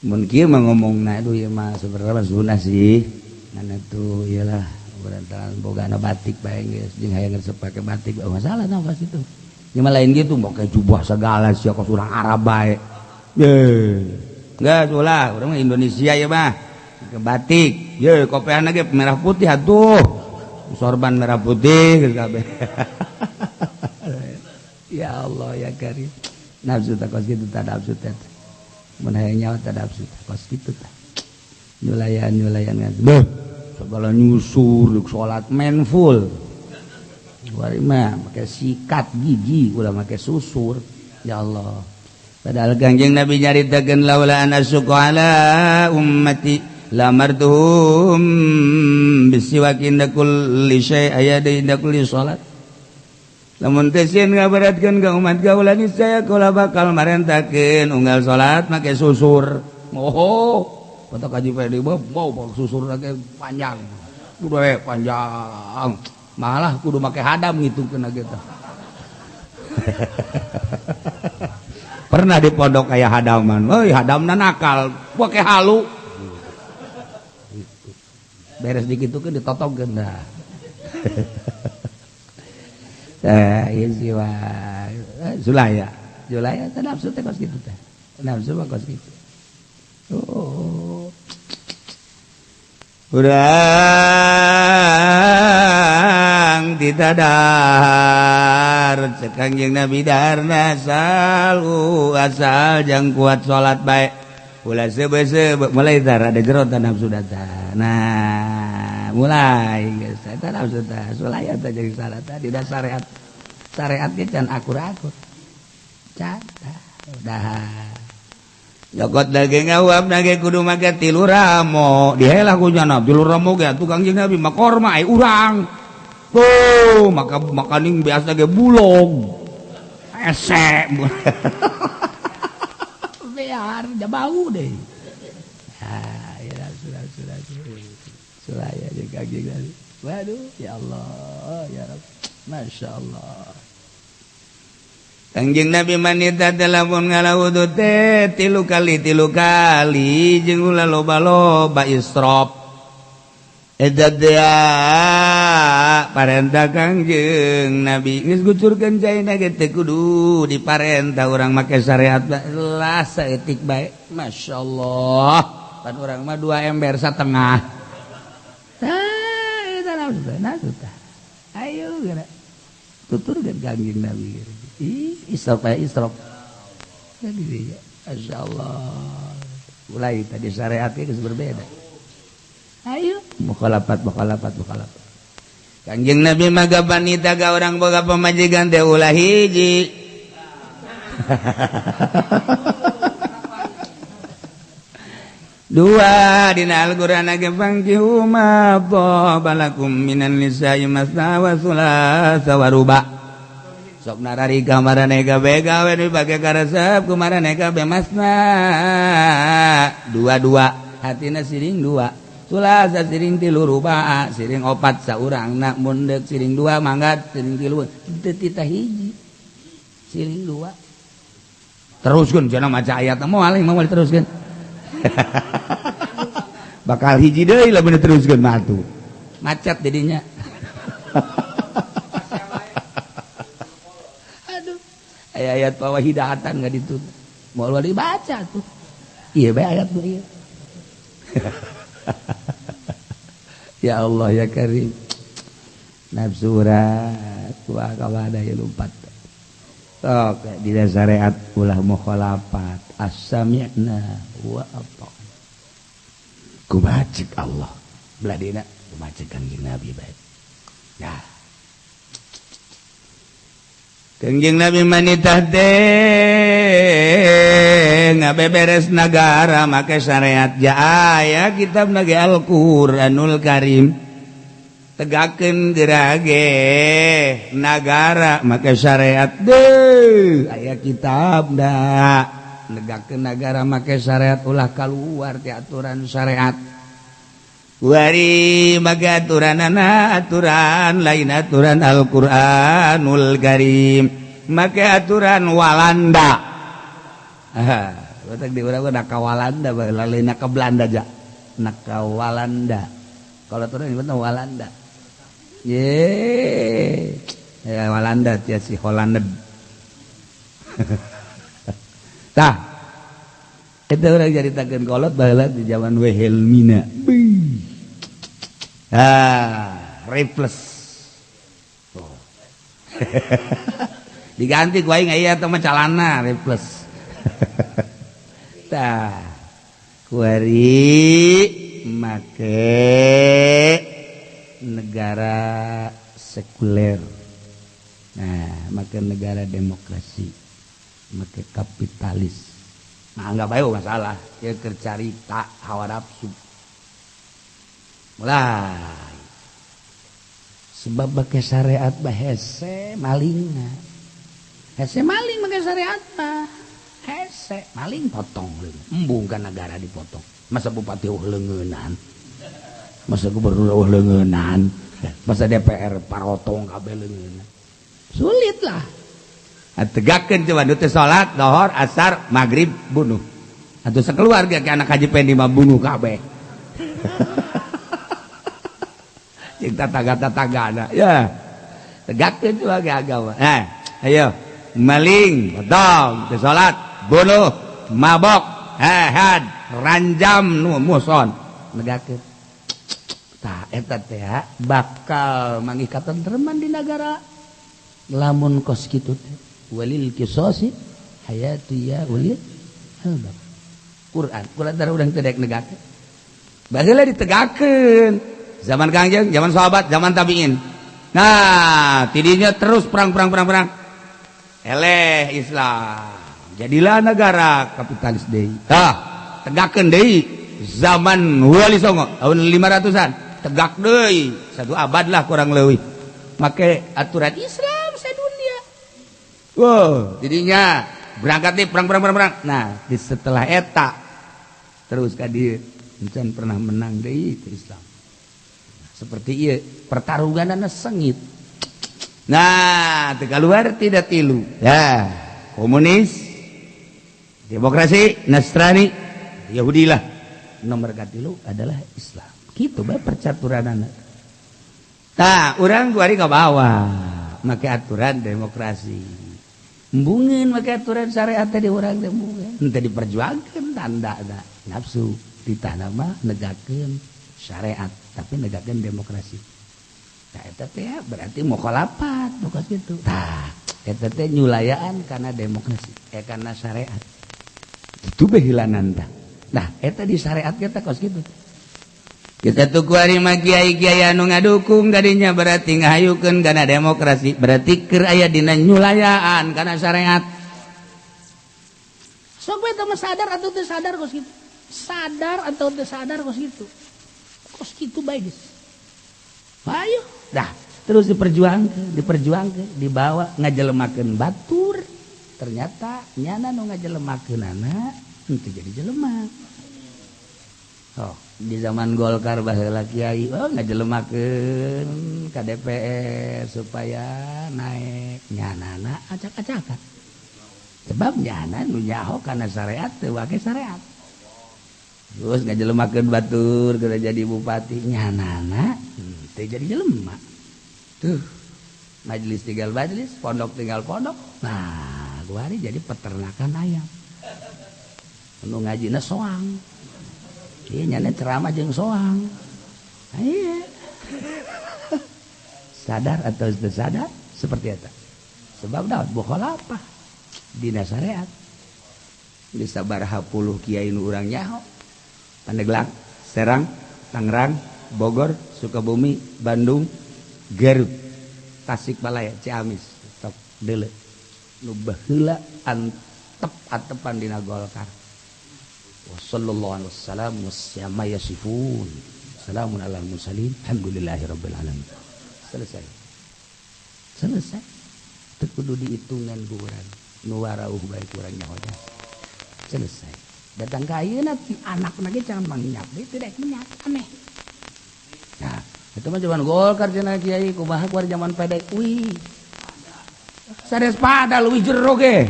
mun kieu mah ngomongna aduh ieu mah sebenarnya sunah sih ngan atuh iyalah berantaran bogana batik bae geus jeung hayang resep pake batik masalah tah pas itu nya lain gitu make jubah segala sia kos urang Arab bae ye geus ulah urang mah Indonesia ya mah ke batik ye kopiahna ge merah putih atuh sorban merah putih geus kabeh ya Allah ya Karim nafsu tah kos kitu tah nafsu teh mun hayang nyawa tah nafsu kos kitu tah nyulayan segala nyusur salat main full Kuari mah make sikat gigi ulah make susur. Ya Allah. Padahal Kangjeng Nabi nyaritakeun laula an asyqa ala ummati lamartuhum bisiwakin kulli syai' ayada inda kulli salat. Lamun teu sieun ngaberatkeun ka umat kaula niscaya kaula bakal marentakeun unggal salat make susur. Oh, kata kaji pedi mau susur lagi panjang. Kudu panjang. Malah kudu make hadam gitu kena gitu. Pernah di pondok kayak hadaman, hadamna nakal, pakai halu. Beres dikit kan ditotogkeun dah. Ieu sih wah. Zulaya teh nafsu teh kos kitu teh. Nafsu mah kos kitu. Oh. Urang ditadar cek Kangjeng Nabi darna asal jang kuat salat bae ulah sebe-sebe mulai tar ada jero tan nafsu datang. Nah mulai geus eta nafsu tah sulaya teh jadi salat tadi da syariat ge can akur-akur can udah Jokot daging ngawab nage kudu make 3 ramo dihelah ku nya Nabi 3 ramo ge atuh Kangjeng Nabi mah korma urang tuh maka ning biasa ge bulog ese biar da bau deh ya sudah sulaya jeung Kangjeng Nabi waduh ya Allah ya Rabb masyaallah Kangjeng Nabi manita telepon ngalawudu teh 3 kali jeung ulah loba-loba isrop eta teh parentah Kangjeng Nabi geus gucurkeun caina ge teh kudu diparentah urang make syariat lah saeutik bae masyaallah pan urang mah 2 ember satengah eta nafsu tah ayo geura tuturkeun Kangjeng Nabi isrop. Jadi Masya Allah. Mulai tadi syariatnya itu berbeda. Ayo. Mukhalafat. Kangjeng Nabi maga wanita ga orang boga pamajikan teh ulah hiji. Dua dina Al-Qur'an ge fangkihu ma balakum minan nisa'i masna wa thulatsa wa ruba'. Sok narari kamarane gawe dipake karesep kumarane gawe masna 2 hatina siring 2 sulasa siring 3 ruba siring 4 saurangna mun deuk siring 2 manggat siring 3 teu titah hiji siring 2 teruskeun cenah maca ayat moal teruskeun bakal hiji deui lamun teruskeun mah atuh macet didinya ayat bahwa hidayatan nggak ditutup mau dibaca tuh iya be ayat tuh iya ya Allah ya Karim nafsu urat wah kawada ya lumpat sok di syariat ulah mukhalafat as-sami'na wa ata'na kumacik Allah beladina kumacik Kangjeng Nabi baik nah Kangjeng Nabi manitah teh ngabeberes nagara make syariat ja aya kitab nage Al-Qur'anul Karim tegakeun gerage nagara make syariat deh aya kitab da negakeun nagara make syariat ulah kaluar ti aturan syariat wari maga aturanana aturan lain aturan Al-Qur'anul Karim make aturan Walanda batak di urang naka Walanda lain naka Belanda aja naka Walanda kalau aturan ini betul Walanda ya Walanda tia si Holland tah itu orang jadi takeun kolot baheula di zaman Wilhelmina Reflex oh. diganti ku aing aya teh mah calana Reflex tah kuari make negara sekuler Nah, maka negara demokrasi, maka kapitalis. Nah, anggap aja masalah. Ya kercarita hawa nafsu. Mulai. Sebab pakai syariat bahese maling. Hese maling pakai syariat mah. Hese maling potong. Embung kan negara dipotong. Masa bupati leungeunnan. Masa gubernur leungeunnan. Masa DPR parotong kabeh leungeunnan. Sulit lah. Tegakeun coba nu teu salat dohor asar magrib bunuh. Atuh sakeluarga ke anak haji pendi mah bunuh kabeh. Cing tatangga-tatanggana ya. Tegakeun coba ge agama. Ayo maling potong teu salat bunuh mabok had ranjam nu muson negakeun. Tah eta teh bakal manggih katentreman di negara. Lamun kos kitu teh walil qisasi hayati ya ulil albab. Quran tara urang teu daek negakeun. Baheula ditegakeun zaman Kangjeng, zaman sahabat, zaman tabiin. Nah, tidinya terus perang. Eleh Islam. Jadilah negara kapitalis deui. Tah, tegakeun deui zaman Wali Songo tahun 500-an. Tegak deui 1 abad lah kurang leuwih. Make aturan Islam sedunia. Wow, jadinya berangkat nih perang. Nah, di setelah eta terus ka dieu encan pernah menang deui itu Islam. Seperti ieu pertarunganna sengit. Nah, teu kaluar tidak tilu. Ya, komunis, demokrasi, Nasrani, Yahudi lah. Nomor katilu adalah Islam. Kitu bae percaturanana. Nah, orang kuari ke bawah make aturan demokrasi. Embungeun make aturan syariat tadi orang teh embungeun. Henteu diperjuangkeun tandana nafsu ditana mah negakeun syariat tapi negakeun demokrasi. Nah, eta teh berarti mukhalafat bukan kitu. Tah, eta teh nyulayaan kana demokrasi, kana syariat. Itu behilanan tah. Nah, eta di syariat kita kos kitu. Kita tuh kuari mah kiai-kiai anu ngadukung gadinya berarti ngahayukeun kana demokrasi, berarti keur aya dina nyulayaan kana syariat. Sok we teh sadar atau teu sadar kos kitu. Sadar atau teu sadar kos kitu. Kos kitu bae geus. Ayo, dah terus diperjuangkeun, dibawa ngajelemakeun batur. Ternyata nyana nu ngajelemakeunana henteu jadi jelema. Oh, di zaman Golkar baheula kiai ngajelemakeun ka DPR supaya naik nyanana acak-acakan. Sebab nyana nu nyaho kana syariat teu wake syariat. Terus ngajelemakeun batur keur jadi bupati nyanana teu jadi jelema. Tuh, majelis tinggal majelis, pondok tinggal pondok. Nah, gua hari jadi peternakan ayam. Nu ngajina soang. Iya nyana ceramah jeung soang. Iya. Sadar atau tidak sadar seperti itu. Sebab daud mukhalafah dina syariat. Di sabaraha puluh kiai nu urang nyaho. Pandeglang, Serang, Tangerang, Bogor, Sukabumi, Bandung, Garut, Tasikmalaya, Ciamis, top deuleu. Nu baheula antep atepan dina Golkar. Wassallallahu alaihi wasallam wasyama yasifun. Salamun alal mursalin. Alhamdulillahirabbil alamin. Selesai. Teu kudu dihitungan ku urang. Nu warauh bae urang nyahonya. Selesai. Datang ka ayeuna anakna ge jangan manginyap deui teu daek menyat aneh. Nah, itu mah zaman Golkar cenah kiai kumaha ku zaman pedek wih. Sanes pada leuwih jero ge.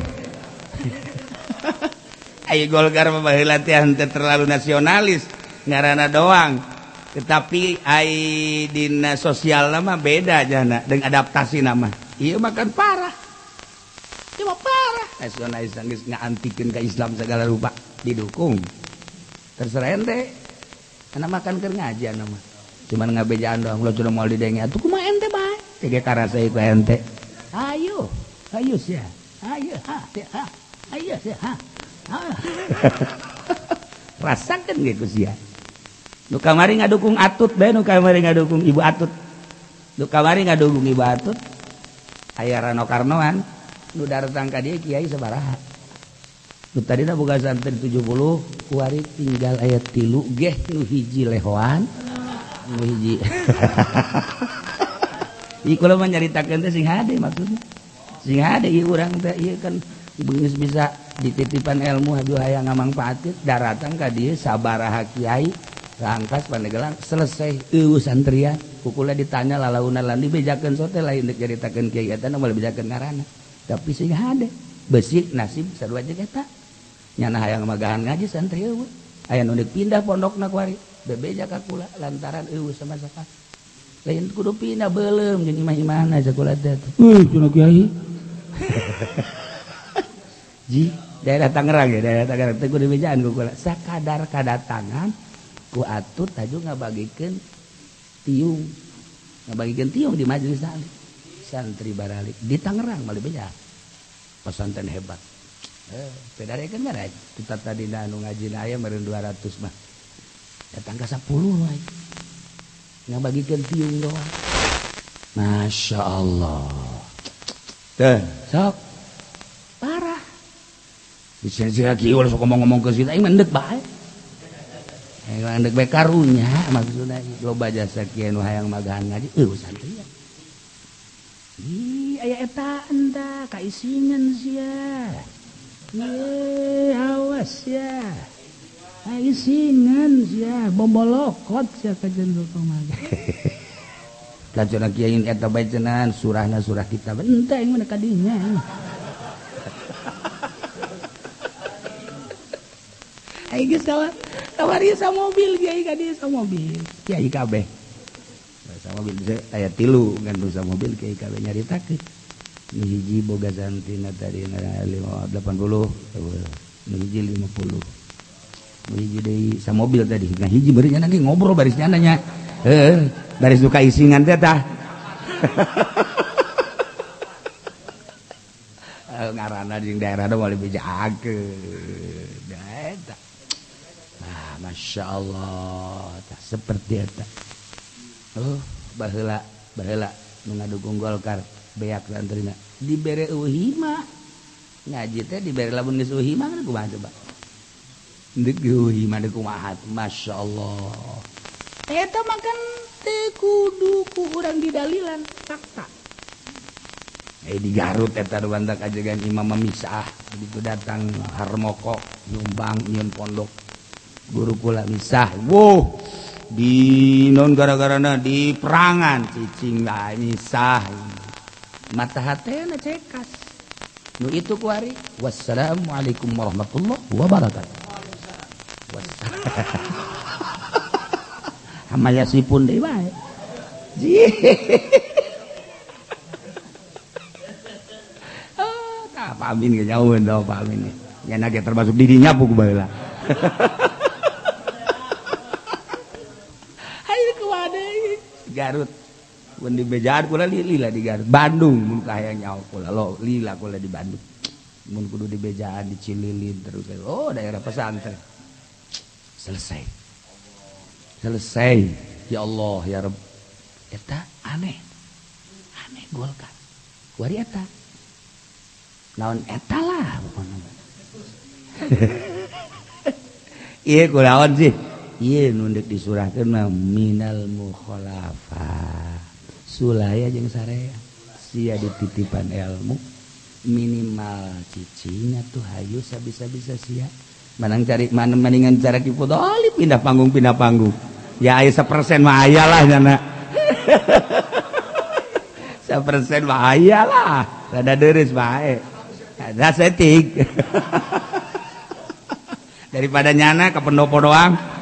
Ai Golkar mah baheula teh henteu terlalu nasionalis, ngaranna doang. Tetapi ai dina sosialna mah beda jana dengan adaptasi nama. Ieu mah kan parah. Cuma parah. Nasionalis geus ngaantikeun ka Islam segala rupa didukung. Terserah ente. Kana makan keur ngaji anu mah. Cuman ngabejaan doang lo sudah moal didenge atuh kumaha ente bae. Tege karasai ku ente. Ayo sia. Ayo ha. Ayo sia ha. Rasakan gitu sia. Nu kamari ngadukung Atut bae, nu kamari ngadukung Ibu Atut. Nu kamari ngadukung Ibu Atut. aya Rano Karnoan nu datang ka dieu kiai sabaraha nu tadina boga santri 70 kuari tinggal aya 3 geh nu hiji lehoan nu hiji ieu kula mah nyaritakeun teh sing hade maksudna sing hade ieu urang teh ieu kan beungeus bisa dititipan ilmu haju hayang ngamangpaatkeun daratang ka dieu sabaraha kiai rangkas pandegelang selesai eueuh santrian kukula ditanya lalauna landi bejakeun sote lain deuk nyaritakeun kiai eta nu moal bejakeun ngaranna tapi sing hade besi nasib sarua jeung eta nyana hayang magahan ngaji santri eueuh aya nu deuk pindah pondokna kuari bebeja ka kula lantaran eueuh sama-sama lain kudu pindah beuleum jeung imah-imahna sakulat teh cenah kiai ji daerah Tangerang ya daerah Tangerang teh kudu bejaan kukula sakadar kadatangan ku atut taju ngabagikeun tiung di majelis taklim santri baralik di Tangerang malih beja pesantren hebat pedarekeun mah kita tadi anu ngajina aya meureun 200 mah datang ka 10 wae ngabagikeun tiung doang Masya Allah teh sok parah bisa lagi ulah sok ngomong ke situ aing mendek bae Endek bae karunya maksudna loba jasa kieu nu hayang magahan ngaji santri ya. Ih aya eta enta kaisingan sia. Awas ya. Kaisingan sia bombolokot sia kajen rukung mah. Lajana kieu eta bae cenah surahna surah kitab ente aing mah kadinya. Aing geus tawari sa mobil kiai ka dieu sa mobil kiai kabeh sa mobil aya 3 ngandung sa mobil kiai kabeh nyaritakeun nu hiji boga santrina tadi 80 nu hiji 50 nu hiji deui sa mobil tadi nah hiji beureun nanti ngobrol baris nyananya baris nu kaisingan teh tah ngaranna jeung daerahna moal bejakeun da eta Masya Allah tak seperti itu baheula nu ngadukung Golkar beak santrina dibere uhima ngaji teh dibere lamun geus uhima kan kumaha coba deuk uhima deuk kumaha Masya Allah eta makan teh kudu ku urang didalilan fakta di Garut eta ruantak ajegan imam misah begitu datang harmoko nyumbang nyieun pondok guru kula misah di non gara-garana di perangan cicing lah misah mata hatena cekas nu itu kuari wassalamualaikum warahmatullahi wabarakatuh hamayasipun deui bae Pak Amin ge nyaun tah Pak Amin nya ge termasuk didinya ku baheula Garut mun di bejaan kula lila di Garut Bandung mun kahayang nyaho kula lo lila kula di Bandung mun kudu di bejaan di Cililin terus daerah pesantren selesai ya Allah ya Rabb eta aneh Golkar kuari eta naon eta lah pokona ieu kunaon sih ieu nu deuk disurahkeun mah minal mukhalafah sulaya jeung sarea sia dititipan ilmu minimal cicing atuh hayu sabisa-bisa sia manang cari mendingan cara Ki Fudoli pindah panggung ya aya 1% mah aya lah nyana 1% mah aya lah rada deureus bae ada setik daripada nyana ke pendopo doang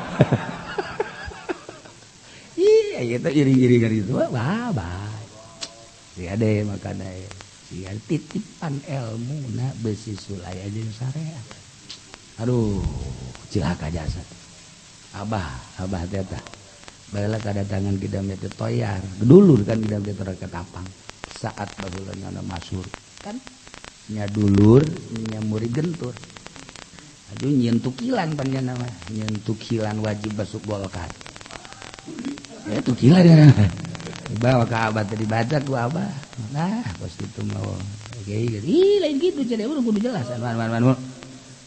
iya itu iri-iri gitu wah si ade makanya si titipan ilmu na besi sulaya jeung sarea aduh cilaka jasa abah teta baheula kadatangan kidam teh toyar dulur kan kidam teh ketapang saat baheula nyana masyhur kan nya dulur nya murid gentur aduh nyieun tukilan panjenengan mah nyieun tukilan wajib masuk Golkar ya tukilan ya bawa ke abah tadi baca ku abah nah pos itu mau oke ih lain gitu jadi urang kudu jelas man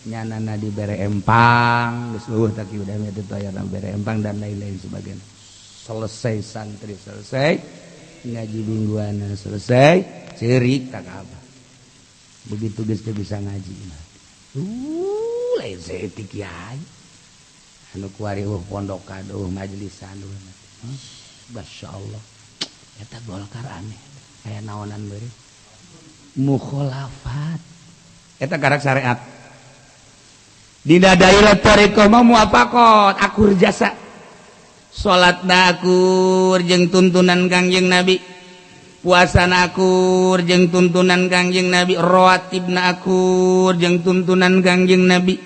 nyanana di bere empang geus eueuh tak udah itu aya bere empang dan lain-lain sebagainya selesai santri selesai ngaji mingguan selesai ceurik ka abah begitu geus teu bisa ngaji lain seeutik kiai anu kuari pondok kaduh majelisan masyaallah eta golkar aneh aya naonan beureum mukhalafat eta karak syariat dina daerah tareqah mah muafaqat akur jasa salatna akur jeung tuntunan Kangjeng Nabi puasana akur jeung tuntunan Kangjeng Nabi rawatibna akur jeung tuntunan Kangjeng Nabi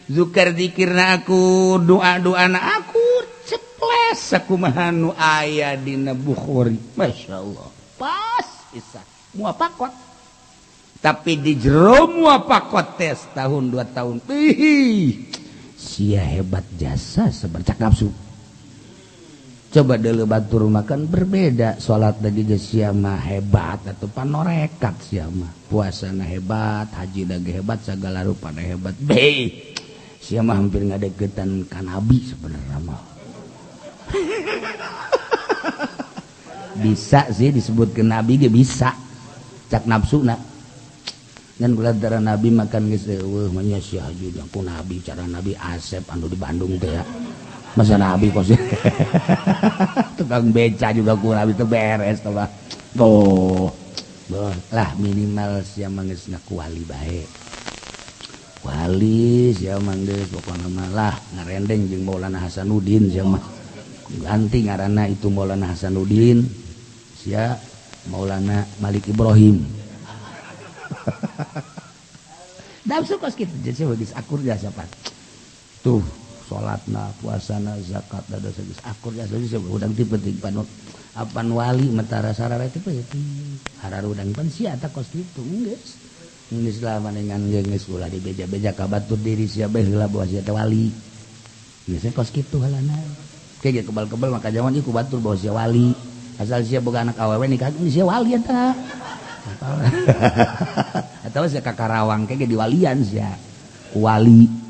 zikir zikirna akur doa-doana akur ceples sakumaha nu aya dina Bukhari masyaallah pas bisa muafaqat tapi di jero muafaqat tes tahun 2 tahun sia hebat jasa sebercak nafsu coba deuleu batur makan berbeda salat lagi sia mah hebat atau panorekat sia mah puasana hebat haji lagi hebat sagala rupana hebat sia mah hampir ngadegetan ka nabi sebenarnya mah bisa sih disebut ke nabi ge bisa cak nafsuna ngan kulatara nabi makan geus eueuh mah nya sia haji ku nabi cara nabi Asep anu di Bandung teh ya masa nabi kos tukang beca juga ku nabi teh beres teh mah tuh lah minimal sia mah geus ngaku wali bae wali sia mah geus pokona mah lah ngarendeng jeung Maulana Hasanuddin sia mah ganti ngaranna itu Maulana Hasanuddin sia Maulana Malik Ibrahim nafsu kos kitu jadi geus akur jasa pat tuh salatna puasana zakat da dosa geus akur jasa udang ti penting apan wali mentara sarare teh penting harar udang pan sia eta kos kitu geus lah manengan geus ulah di beja-beja ka batur diri sia bae heula bahwa sia teh wali geus kos kitu halana kege kebal-kebal maka jaman iku batur bahwa sia wali asal sia boga anak awewe nikah sia wali eta atau sia ka Karawang kege diwalian sia wali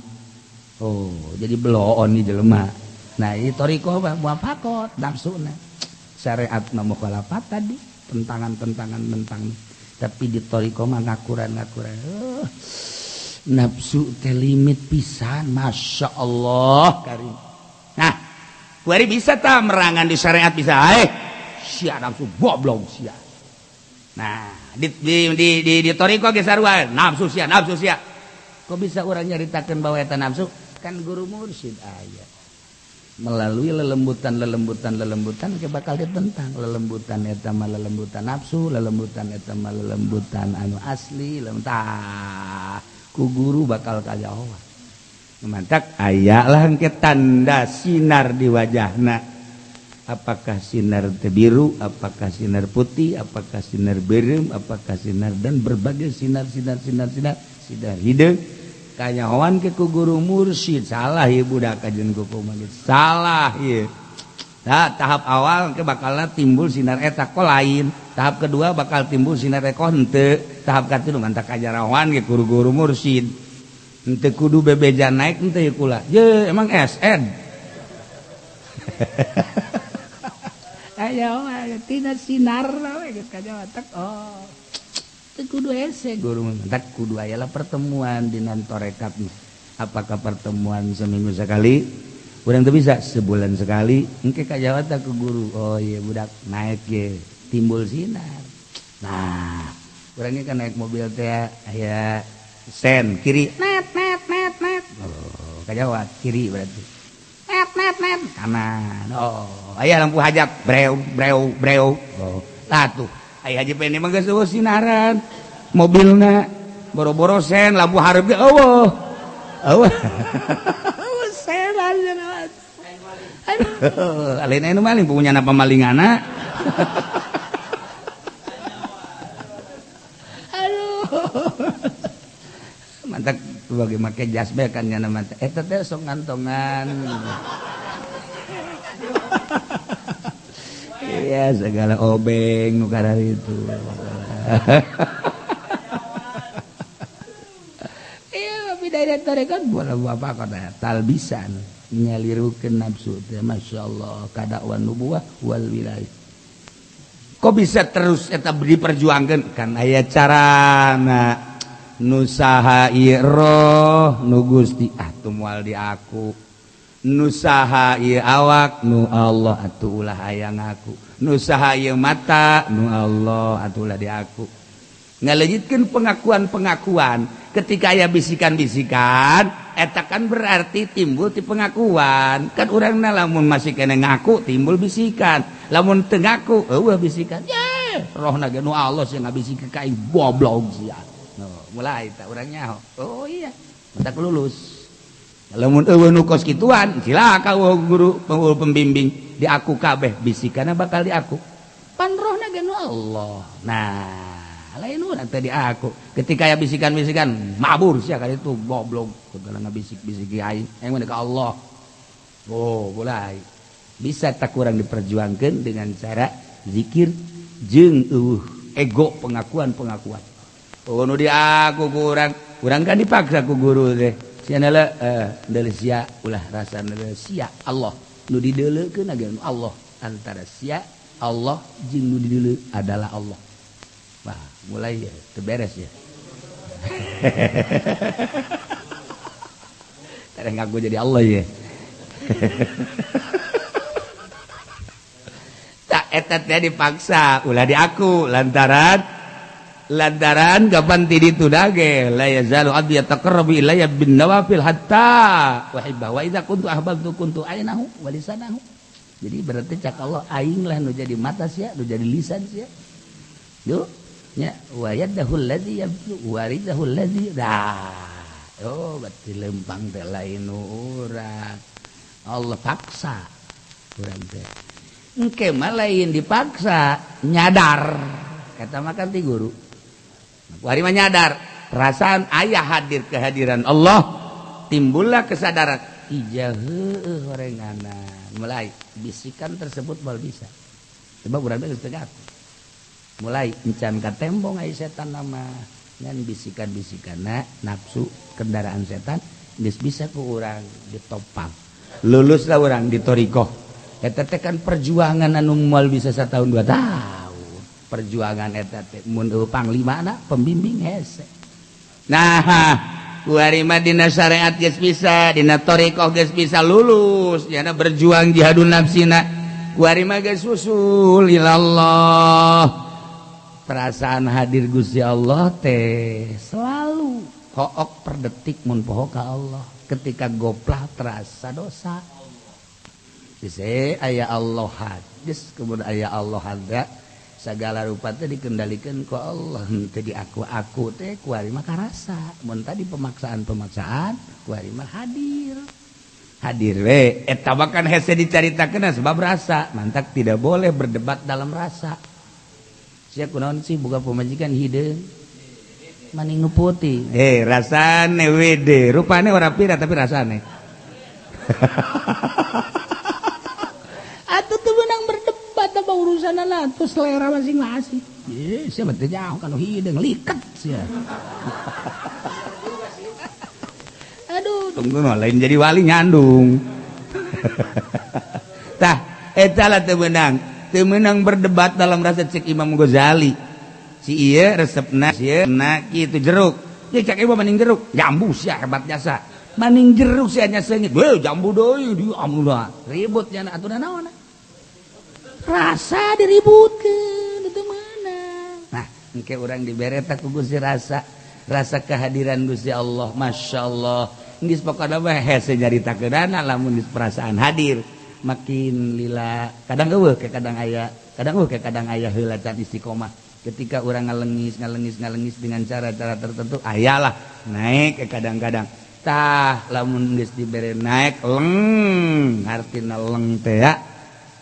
oh jadi beloon ni jelema nah ini toriko muafaqat nafsuna syariat mah mukhalafat tadi tentangan mentang tapi di toriko mah ngakuran nafsu teh limit pisan masyaallah karim nah kuari bisa ta merangan di syariat bisa sia nafsu goblok sia nah di toriko ge sarua nafsu sia kok bisa orang nyaritakeun bahwa eta nafsu kan guru mursyid aya melalui lelembutan ke bakal ditentang lelembutan eta mah lelembutan nafsu lelembutan eta mah lelembutan anu asli tah ku guru bakal kajawa mantak aya lah engke tanda sinar di wajahna apakah sinar biru apakah sinar putih apakah sinar berem apakah sinar dan berbagai sinar hideung kanyahoan ke ku guru mursyid salah ieu budak kajen kuku magit salah ieu tahap awal ke bakalna timbul sinar eta ko lain tahap kedua bakal timbul sinar eta henteu tahap katilu mantak kajarawan ke guru-guru mursyid henteu kudu bebeja naik henteu kula ye emang SN ayo tina sinar we geus kajawa tek oh kudu hese guru mentak kudu aya lah pertemuan dina torekat apakah pertemuan seminggu sekali urang teu bisa sebulan sekali engke kajawa teh ke guru oh iya budak naik ge timbul sinar nah urang kan naik mobil teh aya sen kiri net oh kajawa kiri berarti net kanan oh aya lampu hajab breu oh tah tuh aya haji peni mah geus eueuh sinaran mobilna boro-boro sen lampu hareup ge eueuh sen aja naon alin anu maling punya na pamalingana aduh mantap bagi make jas bae kan nya mantap eta teh sok ngantongan ya segala obeng nu kada itu. Iya bidaya tarekat bola bapak kata talbisan nyalirukeun nafsu teh masyaallah kadakwan nubuwah wal wilayah. Kok bisa terus eta diperjuangkeun kan aya carana nu saha ieu roh nu Gusti atuh moal di aku. Nu saha ieu awak nu Allah atuh ulah hayang aku. Nu saha ieu mata nu Allah atuh ulah di aku. Ngaleujitkeun pengakuan-pengakuan ketika aya bisikan-bisikan eta kan berarti timbul ti pengakuan. Kan urangna lamun masih kene ngaku timbul bisikan. Lamun teu ngaku eueuh bisikan. Ye, rohna ge nu Allah sing ngabisikeun ka aing goblok sia. No, mulai ta urang nyaho. Oh iya, mentak lulus. Lamun eueuh nu kos kituan cilaka guru pembimbing di aku kabeh bisikanna bakal di aku pan rohna ge nu Allah. Nah lain urang teh di aku ketika aya bisikan-bisikan mabur sia ka ditu goblok segala ngabisik-bisiki aing mah ka Allah. Oh mulai bisa tak kurang diperjuangkeun dengan cara zikir jeung ego pengakuan-pengakuan. Oh nu di aku kurang kan dipaksa ku guru teh. Sianala deuleu sia ulah rasana sia Allah nu dideuleukeun ageun Allah antara sia Allah jeung nu dideuleu adalah Allah. Wah, mulai ya teu beres ya. Tara ngaku jadi Allah ya. Tak eta teh dipaksa ulah di aku lantaran kapan ti ditu dage la yazalu abdi yataqarrabu ilayya bin nawafil hatta uhibba wa idza kuntu ahbabtu kuntu ainahu wa lisanahu. Jadi berarti cak Allah aing lah nu jadi mata sia nu jadi lisan sia. Yo nya wa yadahul ladzi yabsu wa ridahul ladzi dah. Oh berarti lempang teh lain urang. Allah paksa urang teh. Engke mah lain dipaksa nyadar kata makan ti guru. Wari mah nyadar perasaan ayah hadir kehadiran Allah timbullah kesadaran ija heueuh horengana mulai bisikan tersebut mal bisa sebab urang geus tegak mulai encan ka tembong aya setan nama ngan bisikan-bisikanna nafsu kendaraan setan geus bisa ku urang ditopang luluslah urang di torikoh eta teh kan perjuangan anu moal bisa 1 tahun 2 tahun perjuangan eta teh mun panglimana pembimbing hese. Nah, kuari mah dina syariat geus bisa, dina thariqah geus bisa lulus, nya berjuang jihadun nafsina. Kuari mah geus usul ilallah. Perasaan hadir Gusti Allah teh selalu hook per detik mun poho ka Allah. Ketika goplah terasa dosa. Sise aya Allah hadis kemudian aya Allah hada sagala rupa teh dikendalikan ku Allah teu di aku teh kuari mah karasa mun tadi pemaksaan kuari mah hadir we eta mah kan hese dicaritakeun sebab rasa mantak tidak boleh berdebat dalam rasa sia kunaon sih boga pamajikan hideung maning nu putih rasane wede rupane ora pira tapi rasane atuh teu meunang berdebat apa urusanana tuh selera masing-masing. Ye, sia mah teh nyaho kana hideung liket sia. Aduh, tunggu lain jadi wali nyandung. Tah, eta lah teu meunang berdebat dalam rasa cek Imam Ghazali. Si ieu resepna sieuna kitu jeruk. Ye cek ieu maning jeruk, jambu sia hebat jasa. Maning jeruk sia nya seungit. Weh, jambu deui di amuna. Ribut nya aturan naon? Rasa diributkeun itu mana. Nah, engke urang dibere eta ku Gusti rasa kehadiran Gusti Allah, masyaallah. Geus pokona mah hese nyaritakeunana lamun geus perasaan hadir makin lila. Kadang eueuh ke kadang aya heula can istiqomah. Ketika urang ngalengis dengan cara-cara tertentu, ayalah naik ke kadang-kadang. Tah lamun geus dibere naik leng, artina leng teh ya.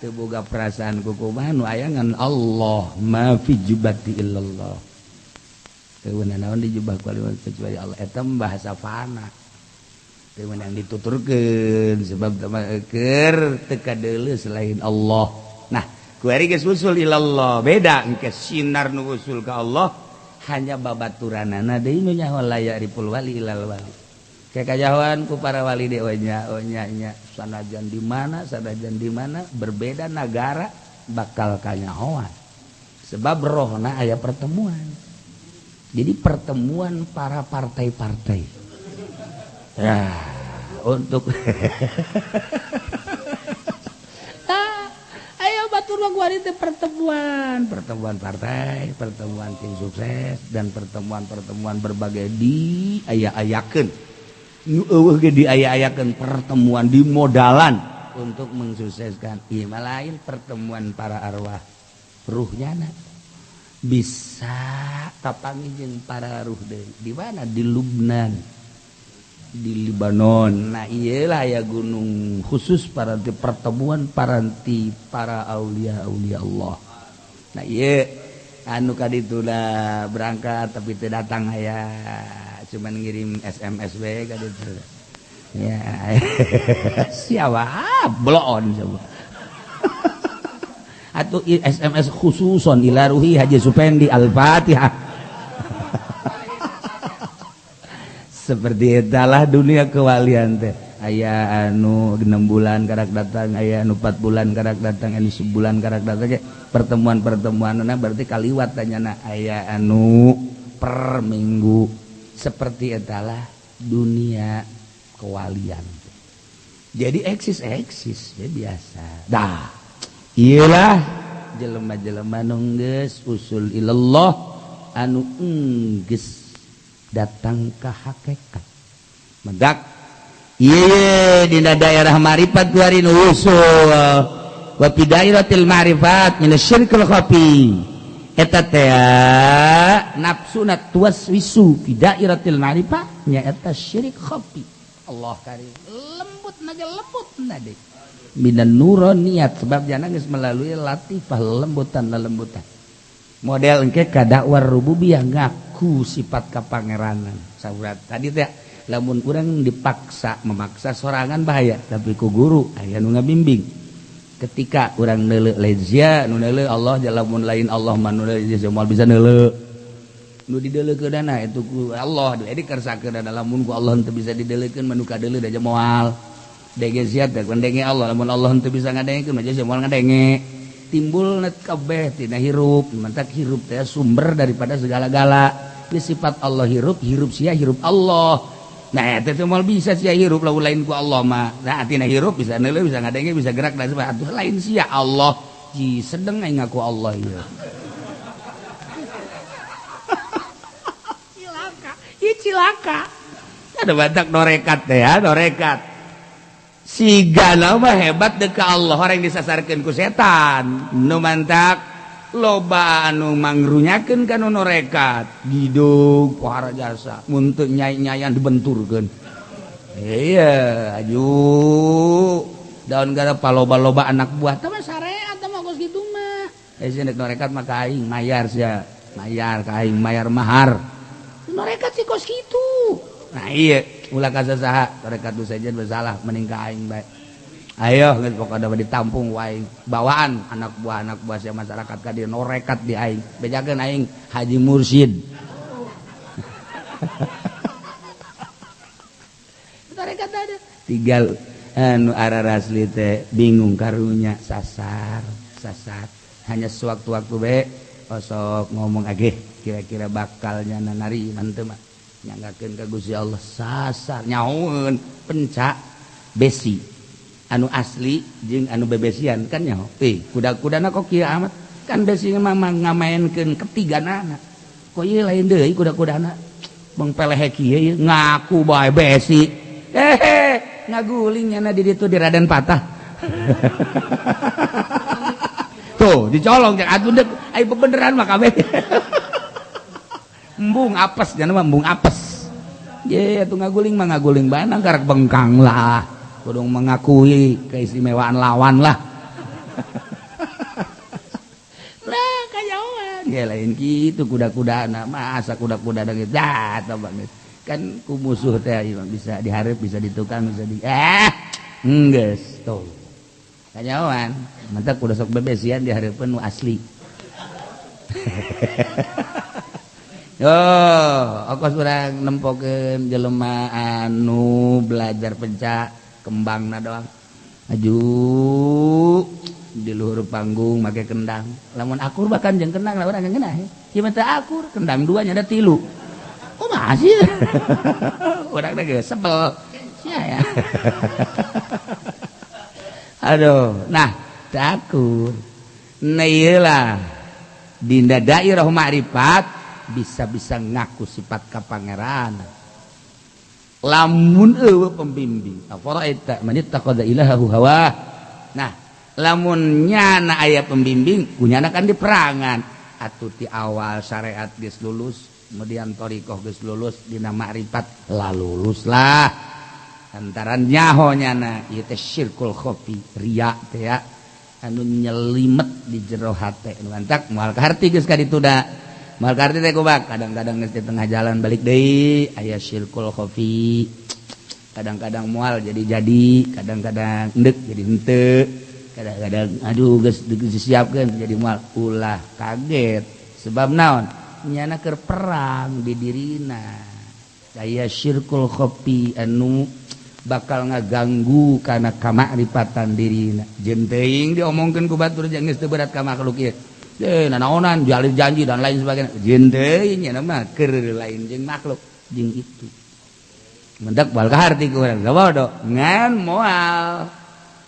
Boga perasaan kukumaha nu aya ngan Allah ma fi jubati illallah teu naon di jubah kecuali Allah eta bahasa fana teu meunang dituturkeun sebab teu keur teu kadeuleu selain Allah. Nah kuari geus usul ilallah beda engke sinar nu usul ka Allah hanya babaturanana deui nu nyaho la yariful wali ilal wali kekajawan ku para wali deui nya sanajan di mana berbeda negara bakal kanyahoan sebab rohna aya pertemuan jadi pertemuan para partai-partai ya untuk ayo batur kuari teh pertemuan partai pertemuan tim sukses dan pertemuan berbagai di aya-ayakeun nu eueuh ge di aya-ayakeun pertemuan di modalan untuk mensukseskan ieu lain pertemuan para arwah ruhnyana bisa kapangi jeung para ruh deui di mana di Lubnan di Libanon nah iyalah ya gunung khusus para pertemuan para aulia Allah nah iya anu kaditu lah berangkat tapi teu datang aya cuman ngirim SMS we kaditu ya siapa bloon coba atau SMS khususon ila ruhi Haji Supendi Al-Fatihah seperti itulah dunia kewalian teh aya anu 6 bulan karak datang aya anu 4 bulan karak datang anu sebulan karak datang pertemuan-pertemuanna berarti kaliwat tanyana aya anu per minggu seperti itulah dunia kewalian jadi eksis ya biasa dah iyalah jelema-jelema nu geus usul ilallah anu geus datang ke hakikat medak ieu dina daerah marifat kuari nu usul wa fi dairatil ma'rifat min asyirkil khafi eta teh nafsuna tuwaswisu fi dairatil ma'rifat nya eta syirik khafi Allah karim lembut nade minan nuroniyat sebab jana geus melalui latifah lembutan model engke ka dakwah rububiyah ngaku sifat kapangeranan saurat tadi teh lamun urang memaksa sorangan bahaya tapi ku guru aya nu ngabimbing ketika urang neuleuh lezia nu neuleuh Allah lamun lain Allah mah nu lezia moal bisa neuleuh nu dideuleukeunana itu ku Allah jadi kersakeun lamun ku Allah teu bisa dideuleukeun mah nu kadeuleuh da moal denge siat da denge Allah lamun Allah teu bisa ngadengekeun mah moal ngadenge timbul net kabeh tina hirup mantak hirup teh sumber daripada segala-gala ini sifat Allah hirup sia hirup Allah nah eta teh moal bisa sia hirup lain ku Allah mah nah tina hirup bisa neuleuh bisa ngadenge bisa gerak dan sebagainya atuh lain sia Allah ji sedeng aing ngaku Allah ieu cilaka ada batak norekat teh ya norekat sigana mah hebat dek ka Allah orang disasarkeun ku setan nu mantak loba anu mangrunyakeun kana norekat gidug pohara jasa mun teu nyai-nyayan dibenturkeun iya aju daun gara paloba-loba anak buah teh mah sareat teh mah geus kitu mah aya norekat mah ka aing mayar sia mayar ka aing mayar mahar norekat sih kos gitu nah iya ulah kasasaha norekat tu saja bersalah mending ka aing bae ayo geus pokona ditampung wae bawaan anak buah sia masyarakat ka dieu norekat di aing bejakeun aing Haji Mursyid norekat ada tinggal anu ararasli teh bingung karunya sasar hanya sewaktu-waktu bae osok ngomong ageh kira-kira bakalnya nanari manteu mah nyanggakeun ka Gusti Allah sasar nyahoeun pencak besi anu asli jeung anu bebesian kan nyaho kuda-kudana kok kieu amat kan besi mah ngamaenkeun ketigana kok ieu lain deui kuda-kudana mengpelehe kieu ngaku bae besi ngaguling nyana di ditu di Raden Patah tuh dicolong jeung atuh deuk ai bebeneran mah kabeh embung apes jangan mah embung apes ye atuh ngaguling mah ngaguling bae nang karak bengkang lah kudu mengakui keistimewaan lawan lah lah kayawan ya lain kitu kuda-kudana masa kuda-kuda da gitu banget kan ku musuh teh bisa dihareup bisa ditukang bisa di geus tuh kanyawan mantap kudu sok bebesian di hareupeun nu asli. Okos urang nempokeun jelema anu belajar pencak kembangna doang. Maju di luhur panggung make kendang. Lamun akur bahkan jeung kendang lah urang ngeunah. Ieu mah teu akur, kendang dua nya ada 3. Oh masih. Urang teh geus sebel. Sia ya. Aduh, nah teu akur. Nah ieu lah dinda dairah ma'rifat bisa-bisa ngaku sifat ka pangeran. Lamun eueuh pembimbing afaraita man ittaqada ilahahu hawa. Nah lamun nyana aya pembimbing kunyana kan diperangan atuh ti awal syariat geus lulus kemudian thariqah geus lulus dina ma'rifat lah lulus lah antaran nyaho nyana ieu teh syirkul khafi riya teh ya anu nyelimet di jero hate nu antak moal kaharti geus ka ditu da moal kaharti teh kubak kadang-kadang geus di tengah jalan balik deui aya syirkul khafi kadang-kadang moal jadi kadang-kadang endek jadi henteu kadang-kadang aduh geus disiapkeun jadi moal ulah kaget sebab naon nyana keur perang di dirina aya syirkul khafi anu bakal ngaganggu kana kamakrifatan dirina jeung teuing diomongkeun ku batur jeung geus teu berat ka makhluk ieu nanaonan jalin janji dan lain sebagainya jeung teuing nya mah keur lain jeung makhluk jeung itu mendak bal kaharti ku urang gabodo ngan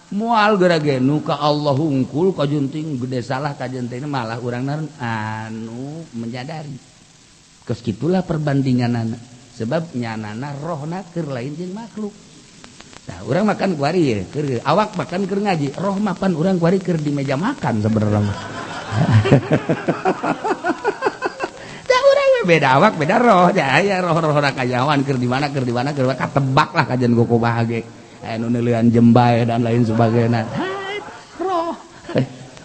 moal geura-ge nu ka Allah hungkul ka junting gede salah ka junting malah urang anu menyadari geus kitulah perbandinganana sebab nyanana rohna keur lain jeung makhluk. Nah, urang makan kuari ya, awak makan keur ngaji, roh mapan urang kuari keur di meja makan sebenarnya. Dah urang beda awak beda roh, aya roh-roh rakayawan keur di mana keur katebak lah kajian goko bahage. Anu neuleuan jembai dan lain sebagainya.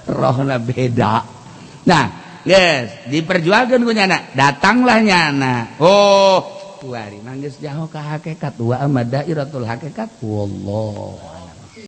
Rohna beda. Nah, guys, diperjualkeun ku nyana, datanglah nyana. Oh, kuari manggeus jauh ka hakikat wa amadairatul hakikat wallah